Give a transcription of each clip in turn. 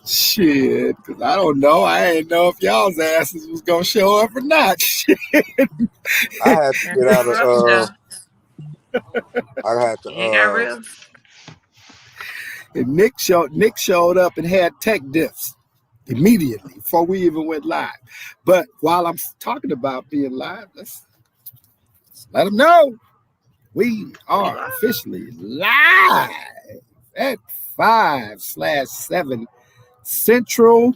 Shit, because I don't know. I didn't know if y'all's asses was gonna show up or not. Shit. I had to get out of. I had to. It got real. And Nick showed up and had tech diffs immediately before we even went live. But while I'm talking about being live, let's let them know we are officially live at 5/7 Central,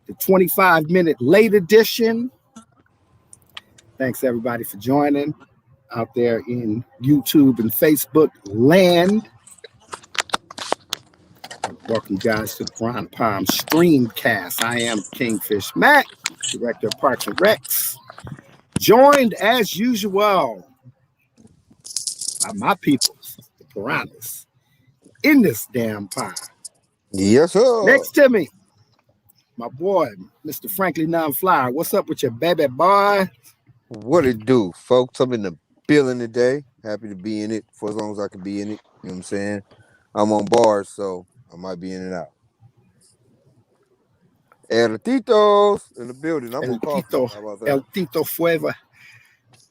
the 25-minute late edition. Thanks everybody for joining out there in YouTube and Facebook land. Welcome guys to the Piranha Palm Streamcast. I am Kingfish Mac, Director of Parks and Recs. Joined as usual by my peoples, the Piranhas, in this damn pond. Yes, sir. Next to me, my boy, Mr. Frankly Non-Flyer. What's up with your baby boy? What it do, folks? I'm in the building today. Happy to be in it for as long as I can be in it. You know what I'm saying? I'm on bars, so I might be in and out. El Tito's in the building. I'm on coffee. How about that? El Tito Fueva.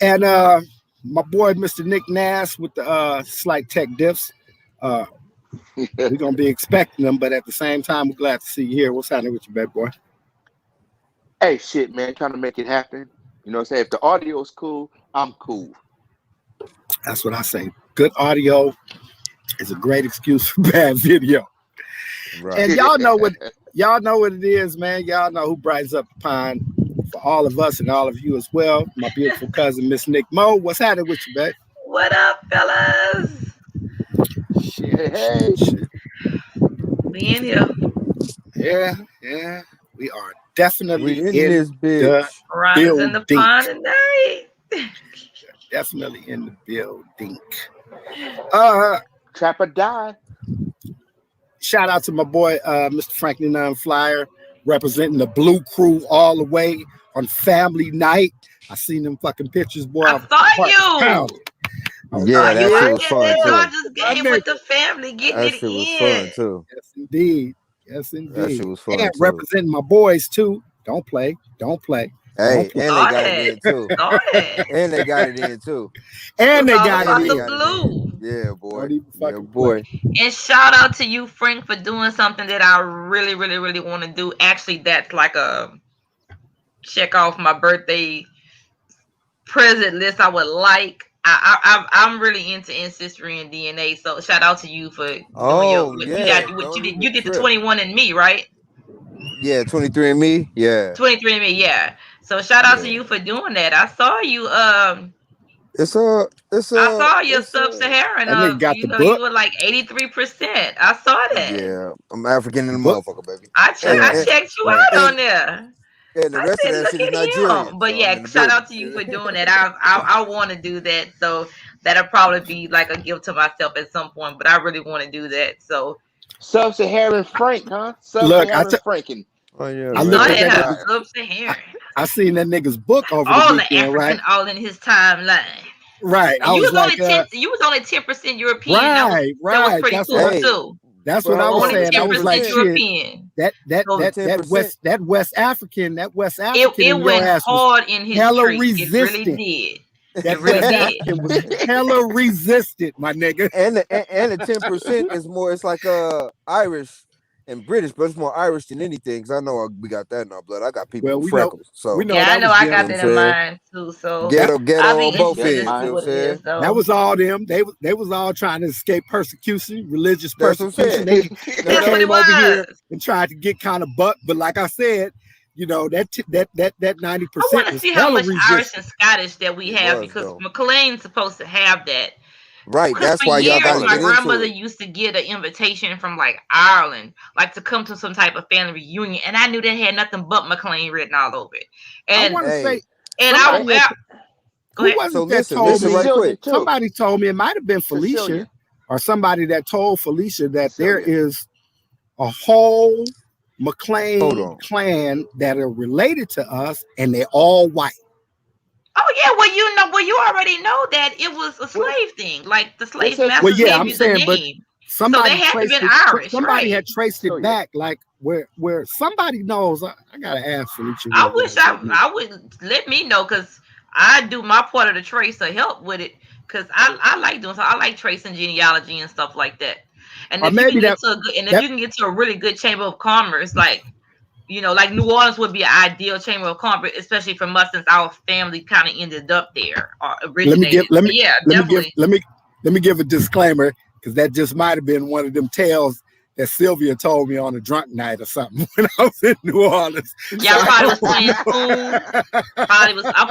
And my boy, Mr. Nick Nass, with the slight tech diffs. We're going to be expecting them, but at the same time, we're glad to see you here. What's happening with you, bad boy? Hey, shit, man. Trying to make it happen. You know what I'm saying? If the audio is cool, I'm cool. That's what I say. Good audio is a great excuse for bad video. Right. And y'all know what it is, man. Y'all know who brightens up the pond for all of us and all of you as well. My beautiful cousin, Miss Nick Mo. What's happening with you, babe? What up, fellas? Shit. We in here. Yeah. We are definitely in this bitch. Riders in the pond tonight. Definitely in the building. Trap or die. Shout out to my boy, Mr. Franklin Non-Flyer, representing the Blue Crew all the way on family night. I seen them fucking pictures, boy. I saw you. Yeah, that shit was fun too. Just game with the family, getting it in. That shit was fun too. Yes, indeed. That shit was fun and too. Representing my boys too. Don't play. Hey, and they got it in too. And they got it in too. And they got it in. Blue. Yeah, boy. And shout out to you, Frank, for doing something that I really, really, really want to do. Actually, that's like a check off my birthday present list I would like. I'm really into ancestry and DNA, so shout out to you for doing you did the 21andMe, right? Yeah, 23andMe. Yeah. 23andMe, yeah. So shout out to you for doing that. I saw you. I saw your sub-Saharan. You were like 83%. I saw that. Yeah, I'm African in the motherfucker, baby. I checked you out on there. And the rest of that shit is Nigerian. But yeah, shout out to you for doing that. I want to do that. So that'll probably be like a gift to myself at some point. But I really want to do that. So Sub-Saharan Frank, huh? Sub-Saharan Franken. Oh yeah. I looked at that. Sub-Saharan. I seen that nigga's book over all the weekend, African, right? All in his timeline. Right. You was only 10% European. Right. That was pretty cool too. That's what I was saying. I was like, European. That West African. It went hard in his hella tree. Resistant. It really did. That West African was hella resistant, my nigga. And the 10% is more. It's like Irish and British, but it's more Irish than anything. Because I know we got that in our blood. I got people with freckles. So I know I got that in mine too. So ghetto on both ends. That was all them. They was all trying to escape persecution, religious persecution. They came over here and tried to get kind of buck, but like I said, you know, that 90%. I want to see how much Irish and Scottish that we have because McLean's supposed to have that. Right, that's why y'all got to get into it. My grandmother used to get an invitation from like Ireland, like to come to some type of family reunion, and I knew they had nothing but McLean written all over it. And I want to say, somebody told me it might have been Felicia or somebody that told Felicia that there is a whole McLean clan that are related to us, and they're all white. Oh yeah, well you already know that it was a slave thing. Like the slave Well, masters yeah, gave I'm you the saying, but name, so somebody they had to traced been it. Irish, Somebody right? had traced it back, like where somebody knows. I gotta ask Felicia. I wish I would let me know because I do my part of the trace to help with it because I like doing so. I like tracing genealogy and stuff like that. And or if you maybe can get that to a good, and if that you can get to a really good chamber of commerce, like like New Orleans would be an ideal chamber of commerce, especially from us since our family kind of ended up there or originated. Yeah, definitely. let me give a disclaimer because that just might have been one of them tales that Sylvia told me on a drunk night or something when I was in New Orleans. Y'all probably was playing spoons. Probably was. I'm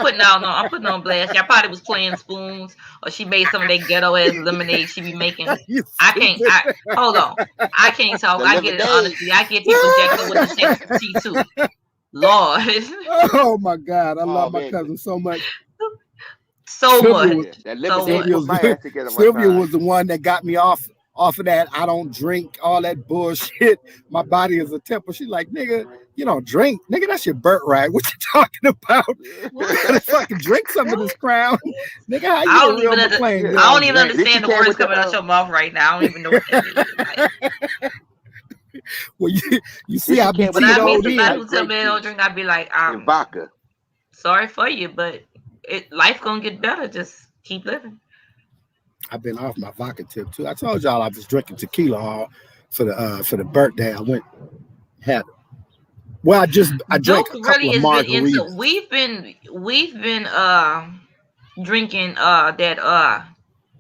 putting on blast. Y'all probably was playing spoons, or she made some of that ghetto ass lemonade she be making. Hold on. I can't talk. I get it honestly. I get people jacking up with the sex tea too. Lord. Oh my God, I love my cousin so much. So Sylvia much. That lemonade was my ass together. Sylvia was the one that got me off of that. I don't drink all that bullshit. My body is a temple. She's like, nigga, you don't drink. Nigga, that's your birthright. What you talking about? You gotta fucking drink some of this crown. Nigga, how you a real McLean? I don't even understand the words coming out your mouth right now. I don't even know what that means. Like, well, you see, I be when I meet somebody who tell me they don't drink, I'd be like, vodka. Sorry for you, but life gonna get better. Just keep living. I've been off my vodka tip too. I told y'all I was drinking tequila all for the birthday. I went had. Well, I drank a couple of margaritas. We've been drinking that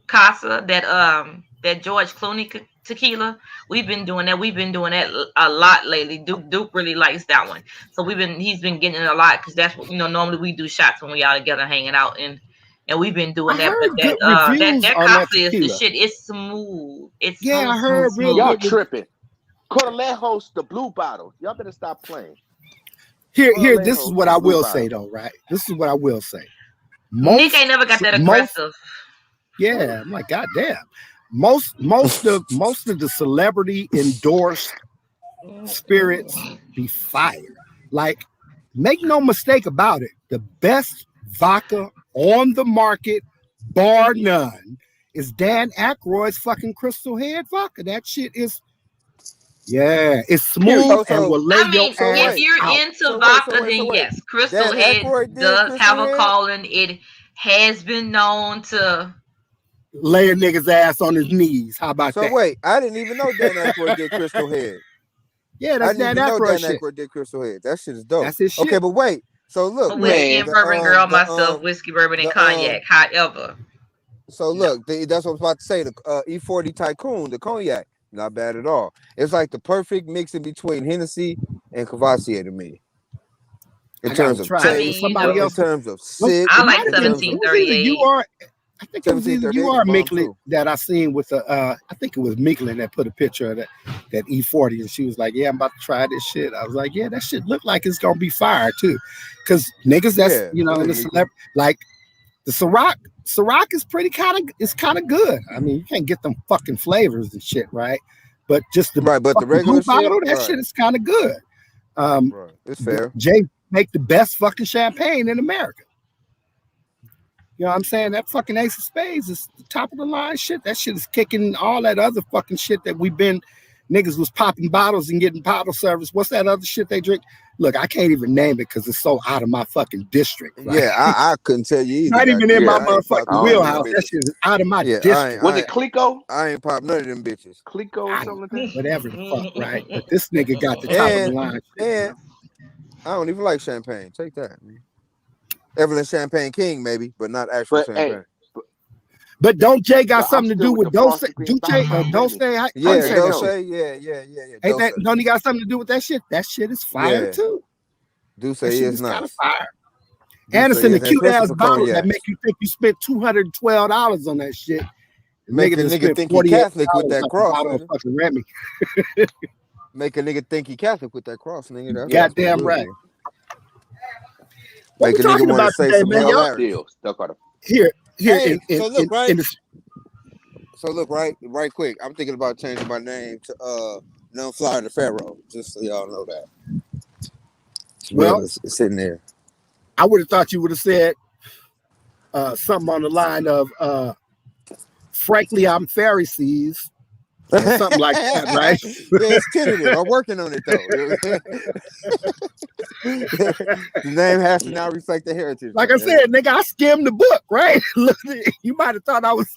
Casa, that George Clooney tequila. We've been doing that a lot lately. Duke really likes that one, so he's been getting it a lot because that's what normally we do shots when we all together hanging out and we've been doing that. But that Casa is the shit. It's smooth. It's I heard smooth. Y'all tripping. Cortalejo's the blue bottle. Y'all better stop playing. Here. This is what I will say though, right? This is what I will say. Nick ain't never got that aggressive. Yeah, I'm like, goddamn. Most of the celebrity endorsed spirits be fire. Like, make no mistake about it. The best vodka on the market, bar none, is Dan Aykroyd's fucking Crystal Head vodka. That shit is, it's smooth and will lay your ass if you're out. into vodka, then yes, Crystal Head does have a calling. It has been known to lay a nigga's ass on his knees. How about that? So wait, I didn't even know Dan Aykroyd did Crystal Head. Yeah, that's Dan Aykroyd shit. Aykroyd did Crystal Head. That shit is dope. That's his shit. Okay, but wait. So look, whiskey and bourbon girl, myself, whiskey, bourbon, and cognac. However, so look, that's what I was about to say. The E40 Tycoon, the cognac, not bad at all. It's like the perfect mix in between Hennessy and Cavassier to me. In terms of taste, somebody else. In terms of sip, I like 1738. I think it was either you or Meekly that I seen with I think it was Meekly that put a picture of that E40 and she was like, yeah, I'm about to try this shit. I was like, yeah, that shit look like it's gonna be fire too. Cause niggas that's in the celebrity, like the Ciroc is kind of good. I mean, you can't get them fucking flavors and shit, right? But just the regular bottle, that shit is kind of good. It's fair. Jay make the best fucking champagne in America. You know what I'm saying? That fucking Ace of Spades is the top of the line shit. That shit is kicking all that other fucking shit that niggas was popping bottles and getting bottle service. What's that other shit they drink? Look, I can't even name it because it's so out of my fucking district. Right? Yeah, I couldn't tell you either. Not even in my motherfucking wheelhouse. That shit is out of my district. Was it Clico? I ain't pop none of them bitches. Clico or something like that? Whatever the fuck, right? But this nigga got the top of the line. And I don't even like champagne. Take that, man. Evelyn Champagne King, maybe, but not actual champagne. But don't Jay got something to do with Dose? Dose? Yeah, Dose. Ain't that? Don't he got something to do with that shit? That shit is fire too. Dose is nice. Kind of fire. And it's in the cute ass bottle that make you think you spent $212 on that shit. Make a nigga think he Catholic with that cross. Fucking Remy. Make a nigga think he Catholic with that cross, nigga. Goddamn right. Make a nigga want to say some hilarious. Here. So look, right quick. I'm thinking about changing my name to None Flyer the Pharaoh, just so y'all know that. Well, it's sitting there. I would have thought you would have said something on the line of frankly, I'm Pharisees. Or something like that, right? Yeah, it's tentative. I'm working on it though. The name has to now reflect the heritage. Like I said, nigga, I skimmed the book, right? You might have thought I was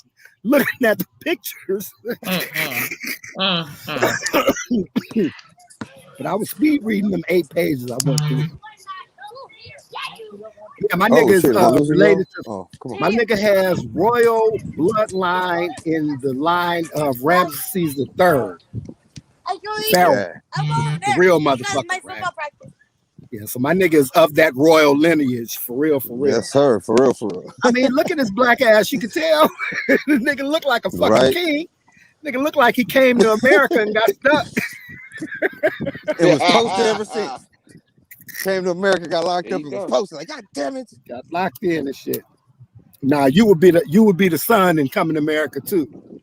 looking at the pictures. But I was speed reading them 8 pages I went through. Yeah, my nigga is related to. My nigga has royal bloodline in the line of Ramses III. Pharaoh, the real motherfucker, right? Yeah, so my nigga is of that royal lineage, for real, for real. Yes, sir, for real, for real. I mean, look at his black ass. You can tell the nigga look like a fucking king. Nigga look like he came to America and got stuck. It was posted ever since. Came to America, got locked up, and was posted. Like, God damn it, got locked in and shit. Nah, you would be the son and come to America too.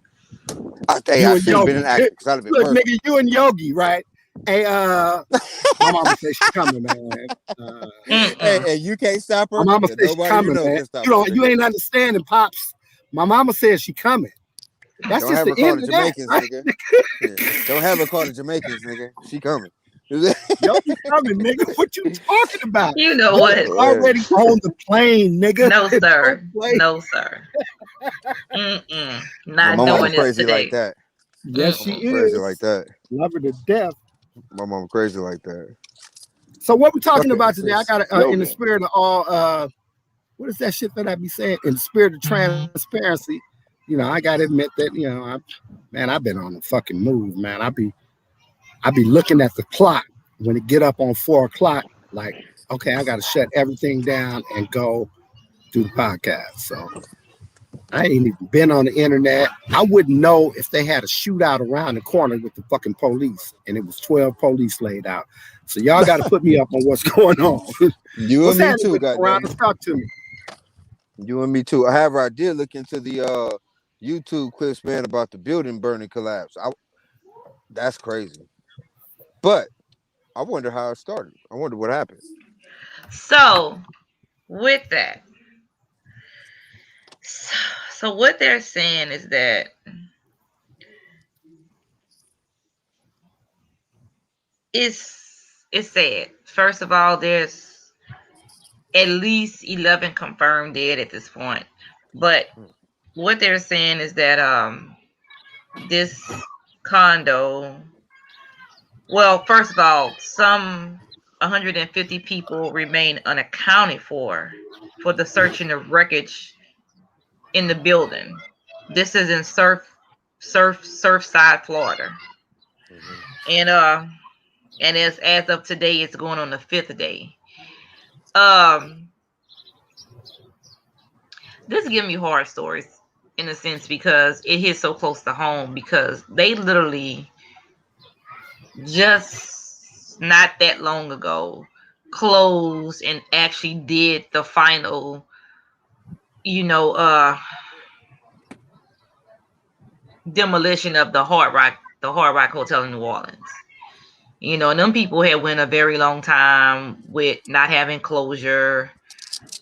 I should have been an actor because I'd have been look, perfect. nigga, you and Yogi, right? Hey, my mama says she's coming, man. Hey, you can't stop her. My mama says she's coming, man. You ain't understanding, pops. My mama says she coming. That's don't just have the her call end the of that, Jamaicans, right? nigga. Don't have her call the Jamaicans, nigga. She coming. Yogi coming, nigga. What you talking about? You know what? Already on the plane, nigga. No, sir. No, sir. Not doing it today. Like that. Yes, she is. Crazy like that. Love her to death. My mom crazy like that. So what we talking about today? I got in the spirit of all. What is that shit that I be saying? In the spirit of transparency, you know, I gotta admit that I've been on the fucking move, man. I be looking at the clock when it get up on 4 o'clock, like, okay, I gotta shut everything down and go do the podcast. So I ain't even been on the internet. I wouldn't know if they had a shootout around the corner with the fucking police and it was 12 police laid out. So y'all got to put me up on what's going on. You and me too, goddamn. Talk to me. You and me too. However, I did look into the YouTube clips, man, about the building burning collapse. That's crazy. But I wonder how it started. I wonder what happened. So, with that, so what they're saying is that it's sad. First of all, there's at least 11 confirmed dead at this point. But what they're saying is that this condo, well, first of all, some 150 people remain unaccounted for the searching of wreckage in the building. This is in Surfside, Florida. And as of today, it's going on the 5th day. This is giving me horror stories in a sense because it hits so close to home, because they literally just not that long ago closed and actually did the final, demolition of the Hard Rock Hotel in New Orleans. And them people had went a very long time with not having closure,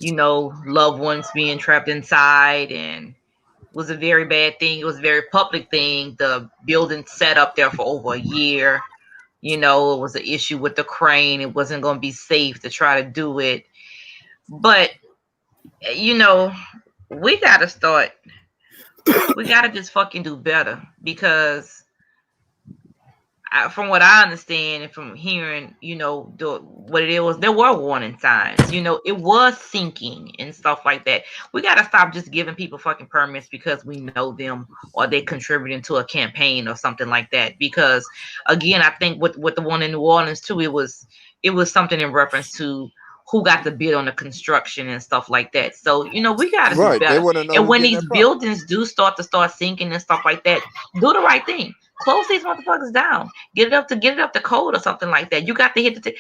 loved ones being trapped inside, and it was a very bad thing. It was a very public thing. The building sat up there for over a year. It was an issue with the crane. It wasn't going to be safe to try to do it. But, we got to start. We got to just fucking do better, because from what I understand and from hearing, what it was, there were warning signs. It was sinking and stuff like that. We got to stop just giving people fucking permits because we know them or they contributing to a campaign or something like that. Because again, I think with the one in New Orleans too, it was something in reference to who got the bid on the construction and stuff like that. So, we got to do better. And when these buildings do start sinking and stuff like that, do the right thing. Close these motherfuckers down. Get it up to code or something like that. You got to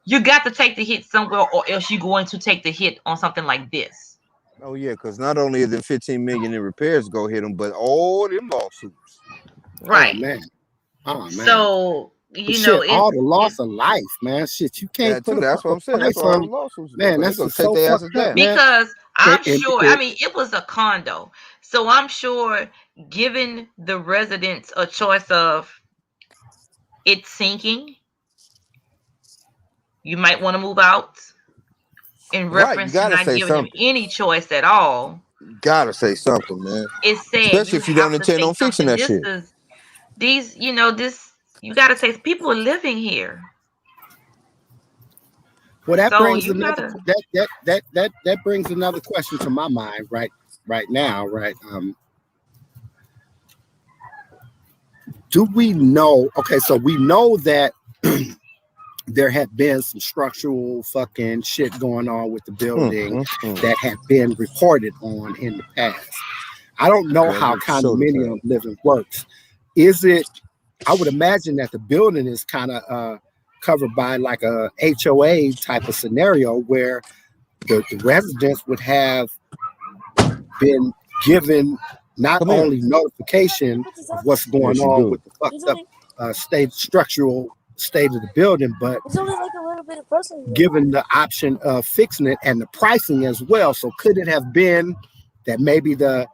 you got to take the hit somewhere, or else you're going to take the hit on something like this. Oh yeah, because not only is the 15 million in repairs go hit them, but all them lawsuits. Right. Oh man. So you know, all the loss of life, man. Shit, you can't put that's what I'm saying. That's price what all on. the lawsuits. Man, that's gonna just take so their asses fucked up, down. man. Because I'm sure, I and mean, it was a condo. So I'm sure giving the residents a choice of it sinking, you might want to move out in Right, you reference to gotta not say giving them something. any choice at all. Gotta say something, man. It's sad. Especially You if you don't have to intend say on fixing something. that This shit. is these, you know, this you got to say people are living here. well, that So brings you another gotta. that brings another question to my mind right now, right? Do we know? Okay, so we know that there had been some structural fucking shit going on with the building that had been reported on in the past. I don't know how condominium living works. Is it? I would imagine that the building is kind of covered by like a HOA type of scenario where the residents would have been given not only notification of what's going on with the fucked up structural state of the building, but given the option of fixing it and the pricing as well. So could it have been that maybe the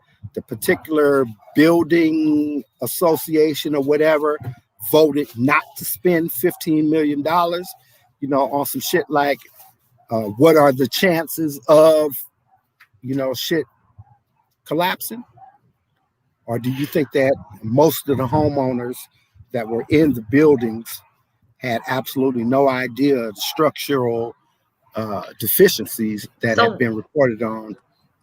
particular building association or whatever voted not to spend $15 million, you know, on some shit like what are the chances of, you know, shit collapsing? Or do you think that most of the homeowners that were in the buildings had absolutely no idea of the structural deficiencies that have been reported on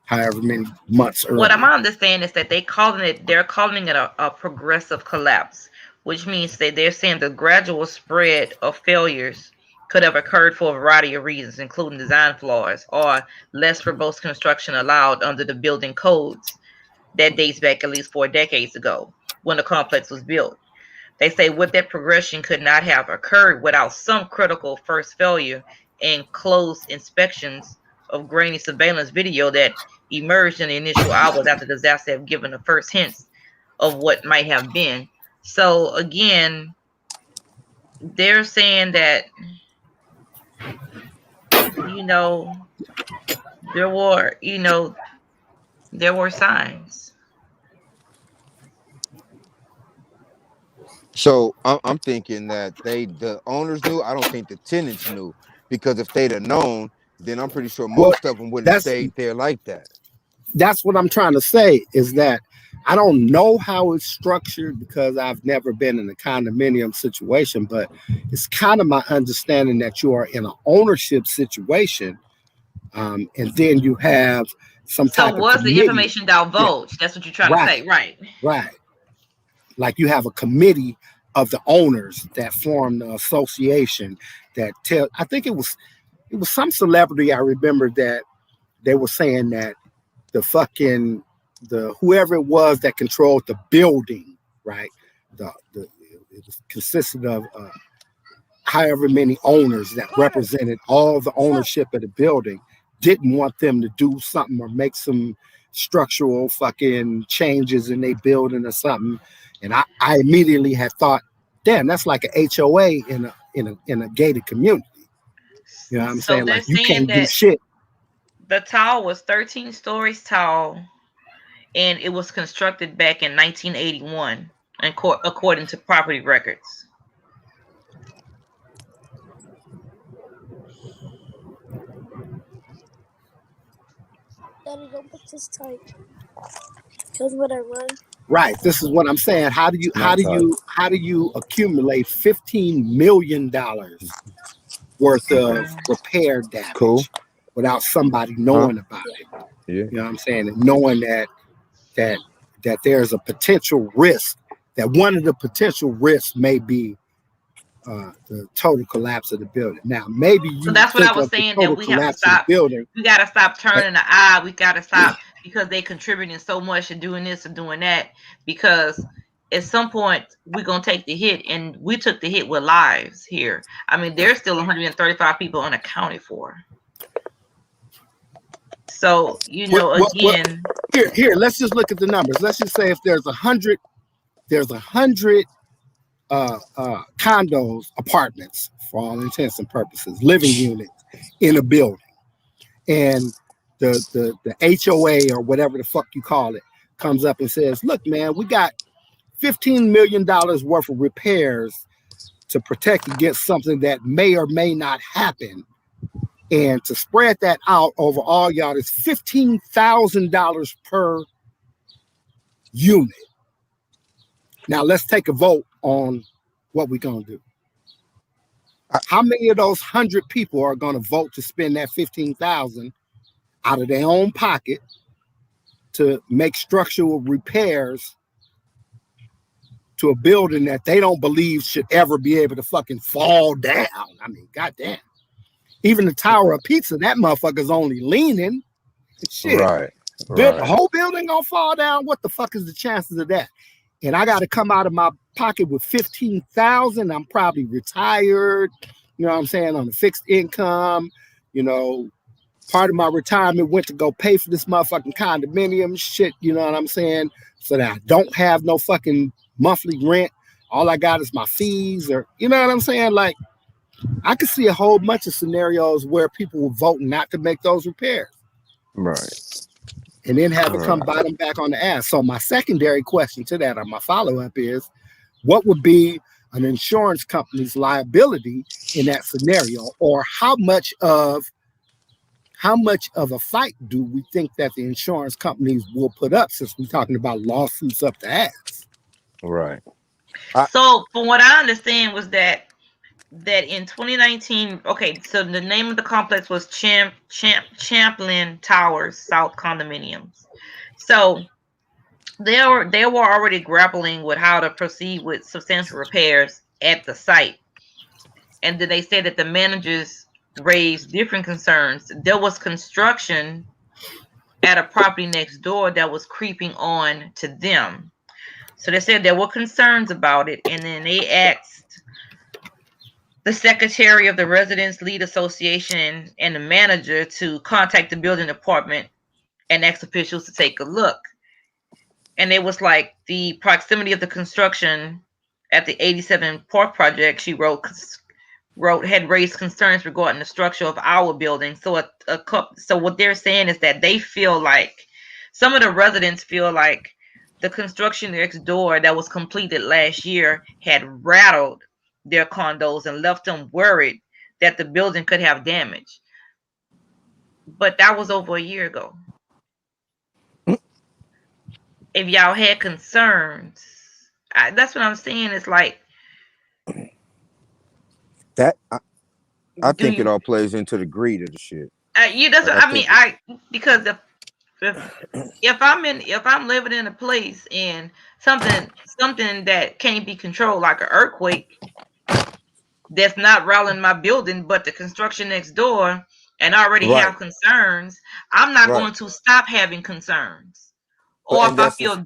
however many months earlier? What I'm understanding is that they're calling it a progressive collapse, which means that they're saying the gradual spread of failures could have occurred for a variety of reasons, including design flaws or less verbose construction allowed under the building codes that dates back at least 4 decades ago when the complex was built. They say what that progression could not have occurred without some critical first failure and close inspections of grainy surveillance video that emerged in the initial hours after the disaster have given the first hints of what might have been. So again, they're saying that, you know, there were signs. So I'm thinking that the owners knew. I don't think the tenants knew, because if they'd have known, then I'm pretty sure most of them wouldn't have stayed there like that. That's what I'm trying to say, is that I don't know how it's structured because I've never been in a condominium situation, but it's kind of my understanding that you are in an ownership situation, and then you have some type of was committee. The information divulged? That's what you're trying to say, right? Right. Like you have a committee of the owners that form the association that tell. I think it was some celebrity. I remember that they were saying that the whoever it was that controlled the building, right? It consisted of however many owners that represented all the ownership of the building, didn't want them to do something or make some structural fucking changes in their building or something. And I immediately had thought, damn, that's like a HOA in a gated community. You know what I'm saying? Like you can't do shit. The tower was 13 stories tall, and it was constructed back in 1981, according to property records. Daddy, don't put this tight. Because when I run. Right. This is what I'm saying. How do you accumulate $15 million worth of repair damage without somebody knowing about it? Yeah. You know what I'm saying? And knowing that there's a potential risk, that one of the potential risks may be the total collapse of the building. Now, maybe you. So that's what I was saying, that we have to stop. We got to stop turning the eye. We got to stop, because they contributing so much to doing this and doing that. Because at some point we're gonna take the hit, and we took the hit with lives here. I mean, there's still 135 people unaccounted for. So again, here, let's just look at the numbers. Let's just say if there's 100 condos, apartments, for all intents and purposes, living units in a building. And the HOA or whatever the fuck you call it comes up and says, look, man, we got $15 million worth of repairs to protect against something that may or may not happen. And to spread that out over all y'all, it's $15,000 per unit. Now let's take a vote on what we're gonna do. How many of those 100 people are gonna vote to spend that $15,000 out of their own pocket to make structural repairs to a building that they don't believe should ever be able to fucking fall down? I mean, goddamn. Even the Tower of Pizza, that motherfucker's only leaning. Shit. Right. The whole building gonna fall down? What the fuck is the chances of that? And I got to come out of my pocket with $15,000. I'm probably retired, you know what I'm saying, on a fixed income. You know, part of my retirement went to go pay for this motherfucking condominium shit, you know what I'm saying, so that I don't have no fucking monthly rent. All I got is my fees, or, you know what I'm saying? Like, I could see a whole bunch of scenarios where people were voting not to make those repairs. Right. And then have it come bite them back on the ass. So my secondary question to that, or my follow-up, is what would be an insurance company's liability in that scenario? Or how much of a fight do we think that the insurance companies will put up, since we're talking about lawsuits up the ass? Right. So from what I understand was that in 2019, okay, so the name of the complex was Champlain Towers South Condominiums. So they were already grappling with how to proceed with substantial repairs at the site. And then they said that the managers raised different concerns. There was construction at a property next door that was creeping on to them. So they said there were concerns about it, and then they asked the secretary of the Residents Lead Association and the manager to contact the building department and ask officials to take a look. And it was like the proximity of the construction at the 87 Park project, she wrote had raised concerns regarding the structure of our building. So so what they're saying is that they feel like, some of the residents feel like the construction next door that was completed last year had rattled their condos and left them worried that the building could have damage. But that was over a year ago. If y'all had concerns, that's what I'm saying. It's like that. I think it all plays into the greed of the shit. That's what I mean. Because if I'm living in a place and something that can't be controlled, like an earthquake, that's not rattling my building, but the construction next door, and I already have concerns, I'm not going to stop having concerns. Or if I feel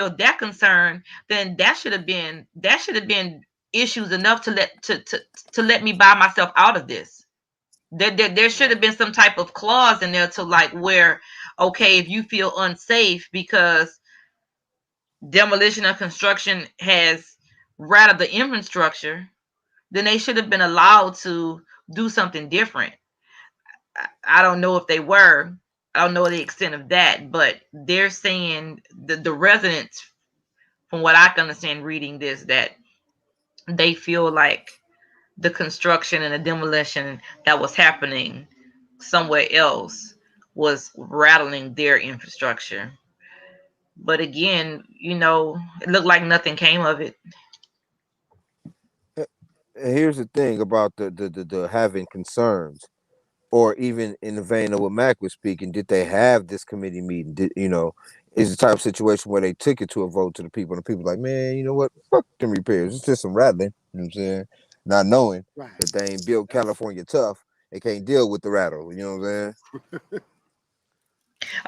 that concerned, then that should have been issues enough to let me buy myself out of this. There should have been some type of clause in there to, like, where, okay, if you feel unsafe because demolition or construction has rattled the infrastructure, then they should have been allowed to do something different. I don't know if they were. I don't know the extent of that, but they're saying the residents, from what I can understand reading this, that they feel like the construction and the demolition that was happening somewhere else was rattling their infrastructure. But again, it looked like nothing came of it. Here's the thing about the having concerns, or even in the vein of what Mac was speaking, did they have this committee meeting? Is the type of situation where they took it to a vote to the people, and the people like, man, you know what? Fuck them repairs. It's just some rattling. You know what I'm saying? Not knowing that they ain't built California tough. They can't deal with the rattle. You know what I'm saying?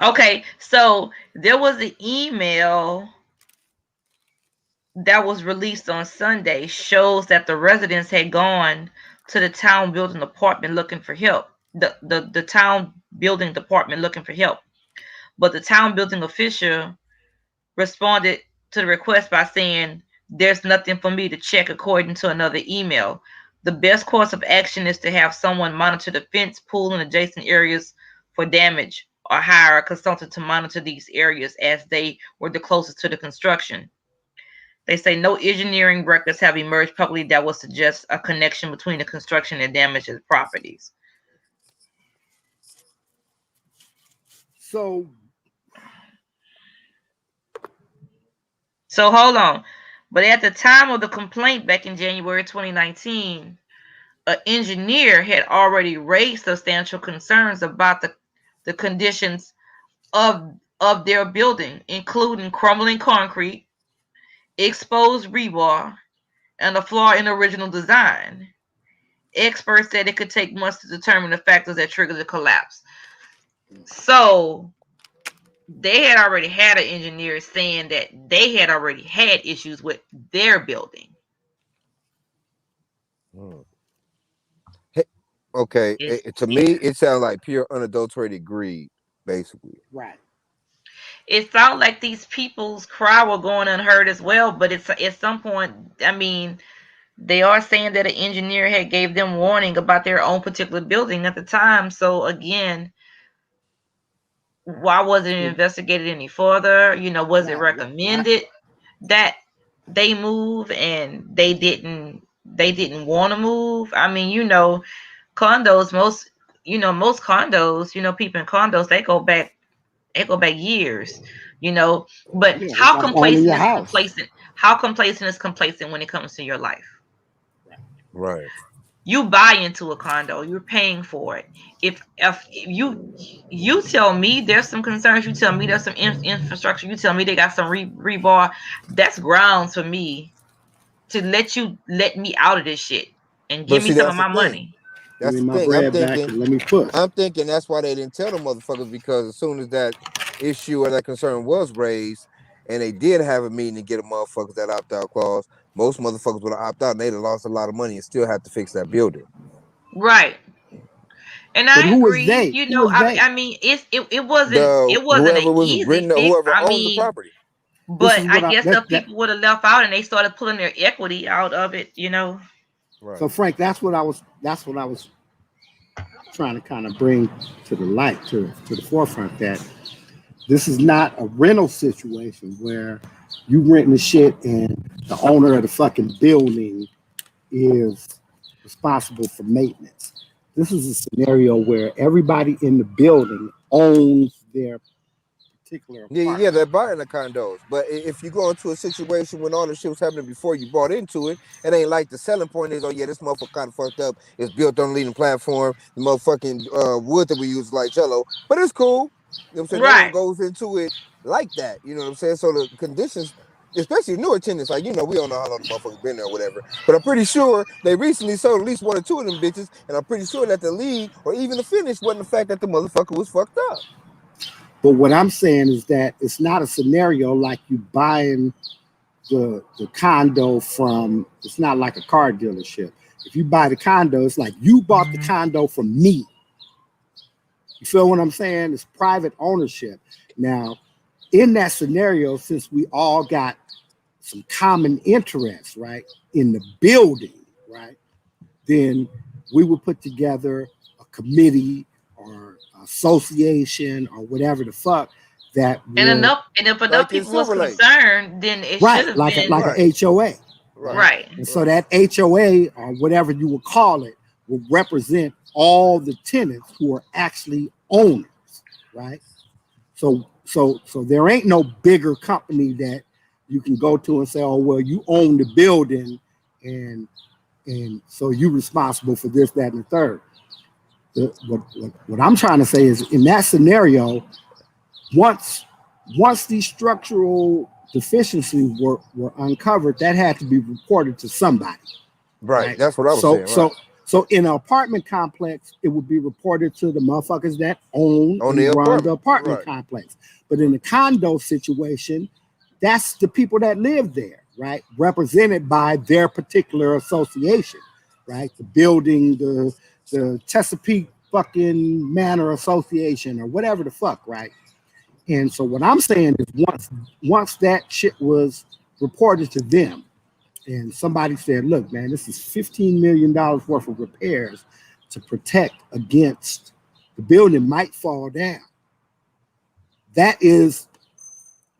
Okay, so there was an email that was released on Sunday, shows that the residents had gone to the town building department looking for help. The town building department looking for help. But the town building official responded to the request by saying there's nothing for me to check according to another email. The best course of action is to have someone monitor the fence, pool, and adjacent areas for damage, or hire a consultant to monitor these areas as they were the closest to the construction. They say no engineering records have emerged publicly that would suggest a connection between the construction and damaged properties. So hold on. But at the time of the complaint back in January 2019, an engineer had already raised substantial concerns about the conditions of their building, including crumbling concrete, exposed rebar, and a flaw in the original design. Experts said it could take months to determine the factors that triggered the collapse. So they had already had an engineer saying that they had already had issues with their building. Okay, to me, it sounds like pure unadulterated greed, basically. Right. It sounds like these people's cry were going unheard as well, but it's at some point, I mean, they are saying that an engineer had gave them warning about their own particular building at the time. So again, why wasn't it investigated any further? Was it recommended that they move and they didn't want to move? I mean, condos, most condos, people in condos, they go back years, but how complacent is complacent when it comes to your life? Right. You buy into a condo, you're paying for it. If you tell me there's some concerns, you tell me there's some infrastructure, you tell me they got some rebar, that's grounds for me to let me out of this shit and give me some of my money. That's the thing. I'm thinking that's why they didn't tell the motherfuckers, because as soon as that issue or that concern was raised and they did have a meeting to get a motherfuckers that opt-out clause, most motherfuckers would have opted out and they'd have lost a lot of money and still have to fix that building. Right. And I agree. I mean, it wasn't an easy fix. Whoever owns the property. But I guess the people would have left out and they started pulling their equity out of it, Right. So Frank, that's what I was trying to kind of bring to the light, to the forefront, that this is not a rental situation where you renting the shit and the owner of the fucking building is responsible for maintenance. This is a scenario where everybody in the building owns their particular apartment. Yeah, they're buying the condos. But if you go into a situation when all the shit was happening before you bought into it, it ain't like the selling point is, oh yeah, this motherfucker kind of fucked up. It's built on a leading platform. The motherfucking wood that we use like jello, but it's cool. You know what I'm saying? Right. No one goes into it like that. You know what I'm saying? So the conditions, especially newer tenants, like, we don't know how long the motherfuckers been there or whatever, but I'm pretty sure they recently sold at least one or two of them bitches, and I'm pretty sure that the lead or even the finish wasn't the fact that the motherfucker was fucked up. But what I'm saying is that it's not a scenario like you buying the condo from, it's not like a car dealership. If you buy the condo, it's like you bought the condo from me. You feel what I'm saying? It's private ownership. Now, in that scenario, since we all got some common interests, right, in the building, right, then we would put together a committee or association or whatever the fuck that and if enough people was concerned, then it should have been like an HOA. Right. And so that HOA or whatever you would call it will represent all the tenants who are actually owners, right? So there ain't no bigger company that you can go to and say, oh, well, you own the building and so you're responsible for this, that, and the third. What I'm trying to say is, in that scenario, once these structural deficiencies were uncovered, that had to be reported to somebody. Right. That's what I was saying. Right. So in an apartment complex, it would be reported to the motherfuckers that own and run the apartment complex. But in the condo situation, that's the people that live there, right? Represented by their particular association, right? The building, the Chesapeake fucking Manor Association or whatever the fuck, right? And so what I'm saying is once that shit was reported to them, and somebody said, "Look, man, this is $15 million worth of repairs to protect against the building might fall down." That is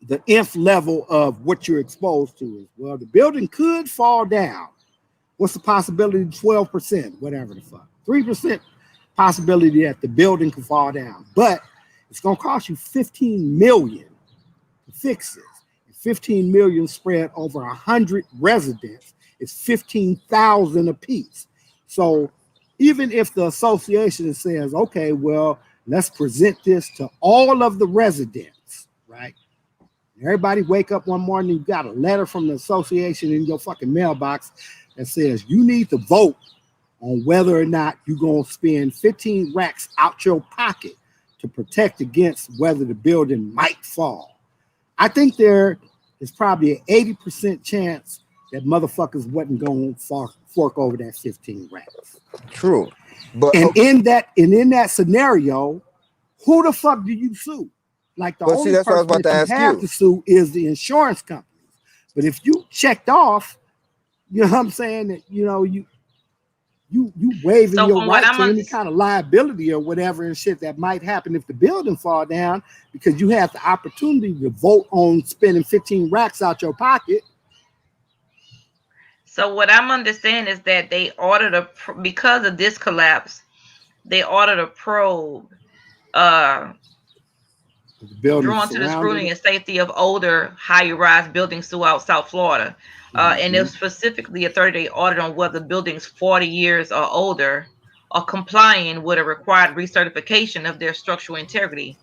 the nth level of what you're exposed to. Is, well, the building could fall down. What's the possibility? 12%, whatever the fuck. 3% possibility that the building could fall down. But it's gonna cost you $15 million to fix it. 15 million spread over 100 residents is 15,000 apiece. So even if the association says, okay, well, let's present this to all of the residents, right? Everybody wake up one morning, you got a letter from the association in your fucking mailbox that says you need to vote on whether or not you're going to spend 15 racks out your pocket to protect against whether the building might fall. I think there is probably an 80% chance that motherfuckers wasn't going to fork over that 15 racks. True. But in that scenario, who the fuck do you sue? Like the only that's person what I was about that to you ask have you. to sue is the insurance companies. But if you checked off, you know what I'm saying, that you waiving your right to any kind of liability or whatever and shit that might happen if the building fall down because you have the opportunity to vote on spending 15 racks out your pocket. So what I'm understanding is that they ordered because of this collapse, they ordered a probe drawn to the scrutiny and safety of older high-rise buildings throughout South Florida. And there's specifically a 30-day audit on whether buildings 40 years or older are complying with a required recertification of their structural integrity.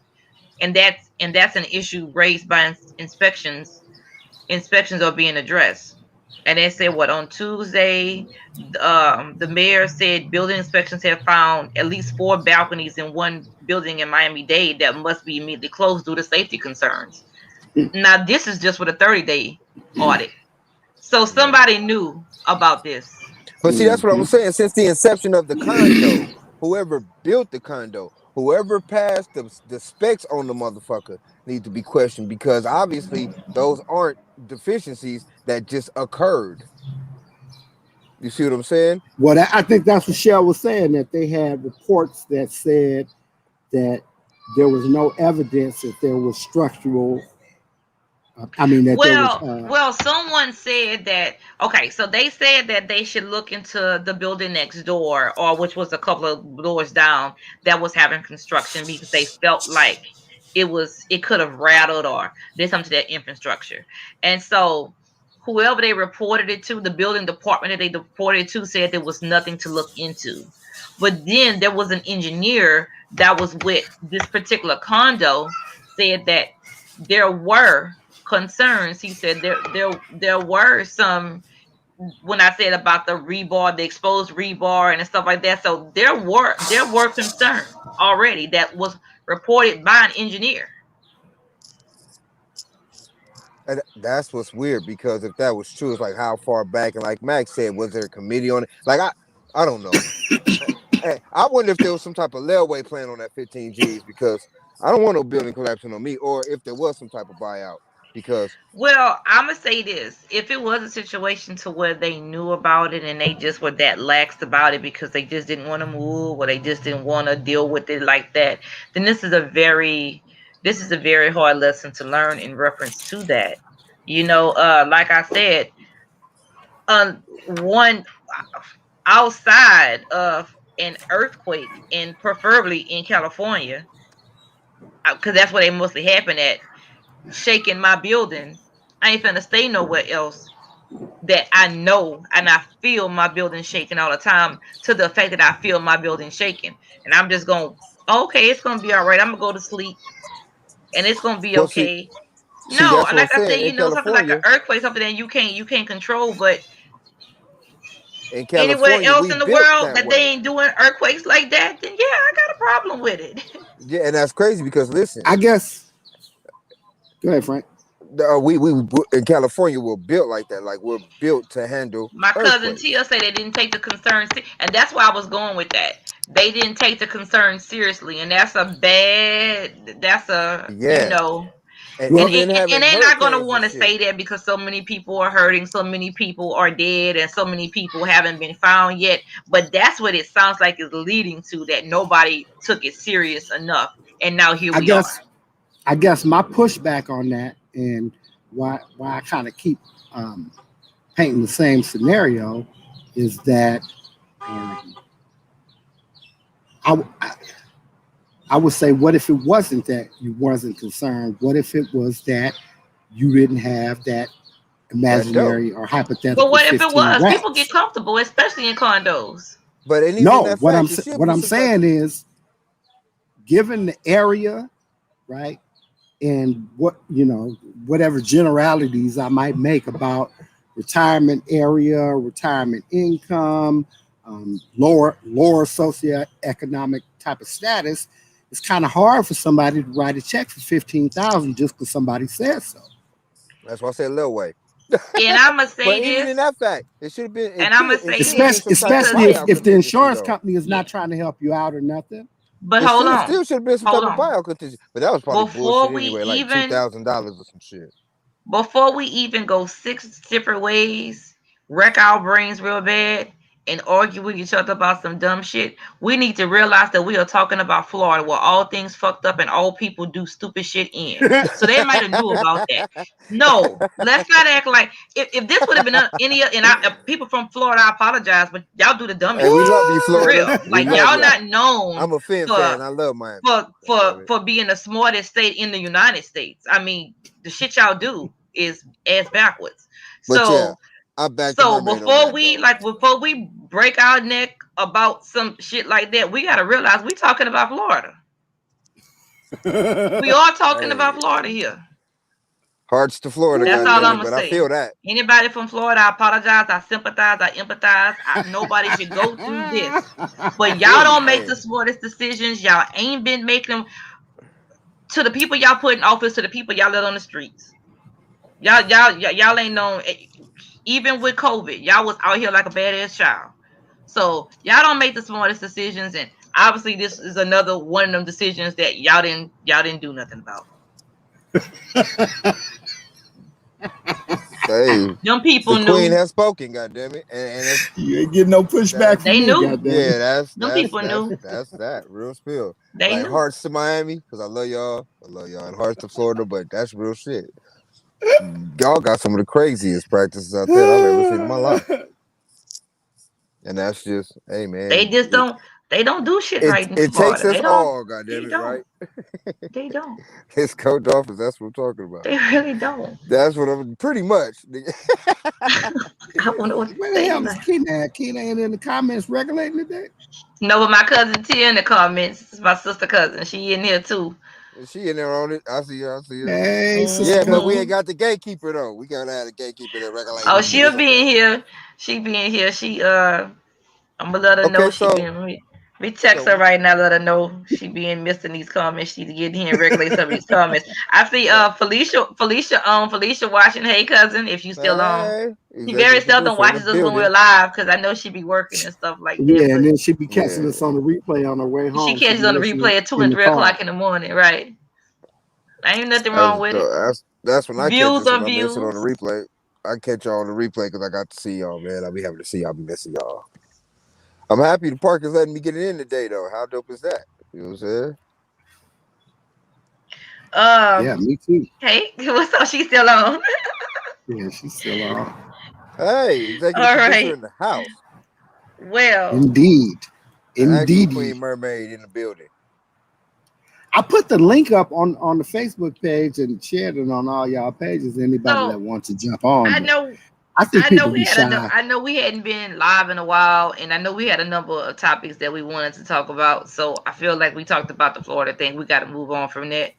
And that's an issue raised by inspections. Inspections are being addressed. And they said, on Tuesday, the mayor said building inspections have found at least 4 balconies in one building in Miami-Dade that must be immediately closed due to safety concerns. Now, this is just with a 30-day audit. So somebody knew about this. But see, that's what I'm saying. Since the inception of the condo, whoever built the condo, whoever passed the specs on the motherfucker need to be questioned because obviously those aren't deficiencies that just occurred. You see what I'm saying? Well, I think that's what Shell was saying, that they had reports that said that there was no evidence that there was structural. Someone said that. Okay, so they said that they should look into the building next door, or which was a couple of doors down, that was having construction because they felt like it could have rattled or did something to their infrastructure. And so whoever they reported it to, the building department that they reported it to, said there was nothing to look into. But then there was an engineer that was with this particular condo, said that there were concerns. He said there were some, when I said about the rebar, the exposed rebar and stuff like that. So there were concerns already that was reported by an engineer. And that's what's weird, because if that was true, it's like how far back, and like Max said, was there a committee on it? Like I don't know. Hey, I wonder if there was some type of layaway plan on that 15 G's, because I don't want no building collapsing on me, or if there was some type of buyout. Because I'm gonna say this: if it was a situation to where they knew about it and they just were that lax about it because they just didn't want to move or they just didn't want to deal with it like that, then this is a very hard lesson to learn in reference to that. Like I said, one outside of an earthquake, and preferably in California, because that's where they mostly happen at, shaking my building, I ain't finna stay nowhere else that I know and I feel my building shaking all the time, to the fact that I feel my building shaking. And I'm just going, okay, it's going to be all right. I'm going to go to sleep and it's going to be okay. No, like I said, something like an earthquake, something that you can't control, but anywhere else in the world that they ain't doing earthquakes like that, then yeah, I got a problem with it. Yeah, and that's crazy because listen, I guess. Go ahead, Frank. We in California we're built like that. Like, we're built to handle. My cousin Tia said they didn't take the concerns, and that's why I was going with that. They didn't take the concerns seriously, and that's a And Well, even and having they're not gonna hurricanes want and to shit. say that because so many people are hurting, so many people are dead, and so many people haven't been found yet. But that's what it sounds like is leading to, that nobody took it serious enough, and now here I we are. guess my pushback on that, and why I kind of keep painting the same scenario, is that I would say, what if it wasn't that you wasn't concerned? What if it was that you didn't have that imaginary or But hypothetical what if it 15 was? People get rats? comfortable, especially in condos. But and even No, that fact, it should what be I'm some type saying of is, given the area, right, and what whatever generalities I might make about retirement area, retirement income, lower socioeconomic type of status, it's kind of hard for somebody to write a check for 15,000 just because somebody says so. That's why I said Lil Way. And I'm gonna say But even this, in that fact, it should have been. and I'm gonna say It should have been this, some type of Especially buyout if the contingency, insurance though. company is yeah. not trying to help you out or nothing. But It hold still on, should have been some type hold of on. buyout contingency. But that was probably Before bullshit we anyway, like even $2,000 or some shit. before we even go 6 different ways, wreck our brains real bad, and argue with each other about some dumb shit, we need to realize that we are talking about Florida, where all things fucked up and all people do stupid shit in. So they might have knew about that. No, let's not act like if this would have been any, and people from Florida, I apologize, but y'all do the Hey, dumbest we shit love you, for Florida. real. We Like love y'all y'all. not known I'm a Finn for fan. I love Miami. for being the smartest state in the United States. I mean, the shit y'all do is ass backwards. But yeah, So I back the mermaid on that, though. before we break our neck about some shit like that, we gotta realize we talking about Florida. We are talking about Hey, Florida here. hearts to Florida, That's all goddammit. I'm gonna But I say. feel that. Anybody from Florida, I apologize. I sympathize. I empathize. Nobody should go through this. But I y'all feel you. don't make Hey, the smartest decisions. Y'all ain't been making them to the people y'all put in office, to the people y'all let on the streets. Y'all ain't known. Even with COVID, y'all was out here like a badass child. So y'all don't make the smartest decisions, and obviously this is another one of them decisions that y'all didn't do nothing about. hey, Them people the queen knew. has spoken, goddammit. And it's, You ain't getting no pushback from They me, knew. goddamn yeah, it. Them people knew. that's that real spill. They Like knew. hearts to Miami, because I love y'all. And hearts to Florida, but that's real shit. Y'all got some of the craziest practices out there I've ever seen in my life. And that's just, hey man, They just don't. They don't do shit right in it takes Florida. us They don't. all, They goddammit, right? don't. They don't. It's coach office. That's what I'm talking about. They really don't. That's what I'm pretty much. I wonder what Where the they hell is like. Keena at? Keena ain't in the comments regulating today? No, but my cousin Tia in the comments. It's my sister cousin. She in here too. She in there on it. I see her. Hey, sister Yeah, but we cousin. ain't got the gatekeeper though. We gotta have a gatekeeper that regulates. Oh, But she'll it's be okay. in here. She be in here. I'm gonna let her Okay, know she so been. We text her right now. Let her know she been missing these comments. She get here and regulate some of these comments. I see. Felicia watching. Hey, cousin, if you still on. hey, She very executive seldom producer in the watches us when we're building. live because I know she be working and stuff like that. Yeah, and But then she be catching Yeah, us on the replay on her way she home. She catches be on the listening replay at 2 in and the 3 car. o'clock in the morning. Right? Ain't nothing wrong with it. that's when I catch Views us are when I'm missing on the views. replay. I catch y'all on the replay because I got to see y'all, man. I'll be having to see y'all. Be missing y'all. I'm happy the park is letting me get it in today, though. How dope is that? You know what I'm saying? Yeah, me too. Hey, what's up? She's still on. Yeah, she's still on. Hey, executive All producer right. in the house. Well, Indeed. The actual Indeed. Queen Mermaid in the building. I put the link up on the Facebook page and shared it on all y'all pages. Anybody that so wants to jump on, I but know I think I know people we be had shy. I know we hadn't been live in a while, and I know we had a number of topics that we wanted to talk about. So I feel like we talked about the Florida thing. We got to move on from that.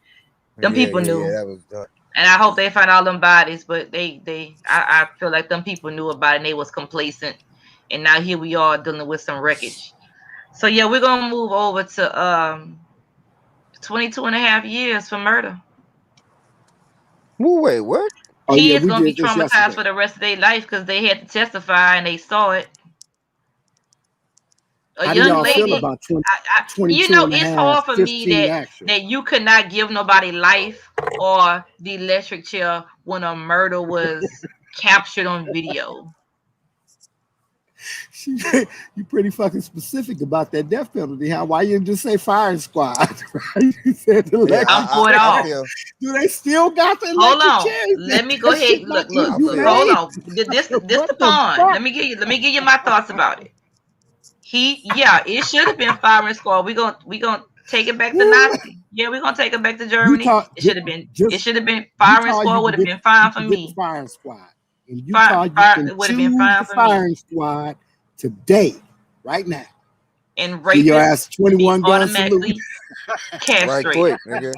Them Yeah, people knew, that was done. and I hope they find all them bodies. But I feel like them people knew about it and they was complacent, and now here we are dealing with some wreckage. So yeah, we're gonna move over to 22 and a half years for murder. Wait, what? Oh yeah, Kids we gonna be did this traumatized yesterday. for the rest of their life because they had to testify and they saw it. How do y'all feel lady. about 20, You 22 know, and a it's half, hard for me 15 actual? that you could not give nobody life or the electric chair when a murder was captured on video. You pretty fucking specific about that death penalty. How? Why you didn't just say firing squad? Right? You said the electric I'm for it chair. all. Do they still got the Hold electric on. chairs? Let me That go ahead. shit Look. not Hold humane. on. This the What the pond. fuck? Let me give you my thoughts about it. It should have been firing squad. We gonna take it back to Nazi. Yeah, we're gonna take it back to Germany. Utah, It should have been just firing Utah. squad You would can have been fine for get the me. firing squad. In Utah, you can It would have been choose fine the for me. firing squad today, right now. And Give your ass rapists 21 be gun salute. automatically Right castrated. quick, nigga.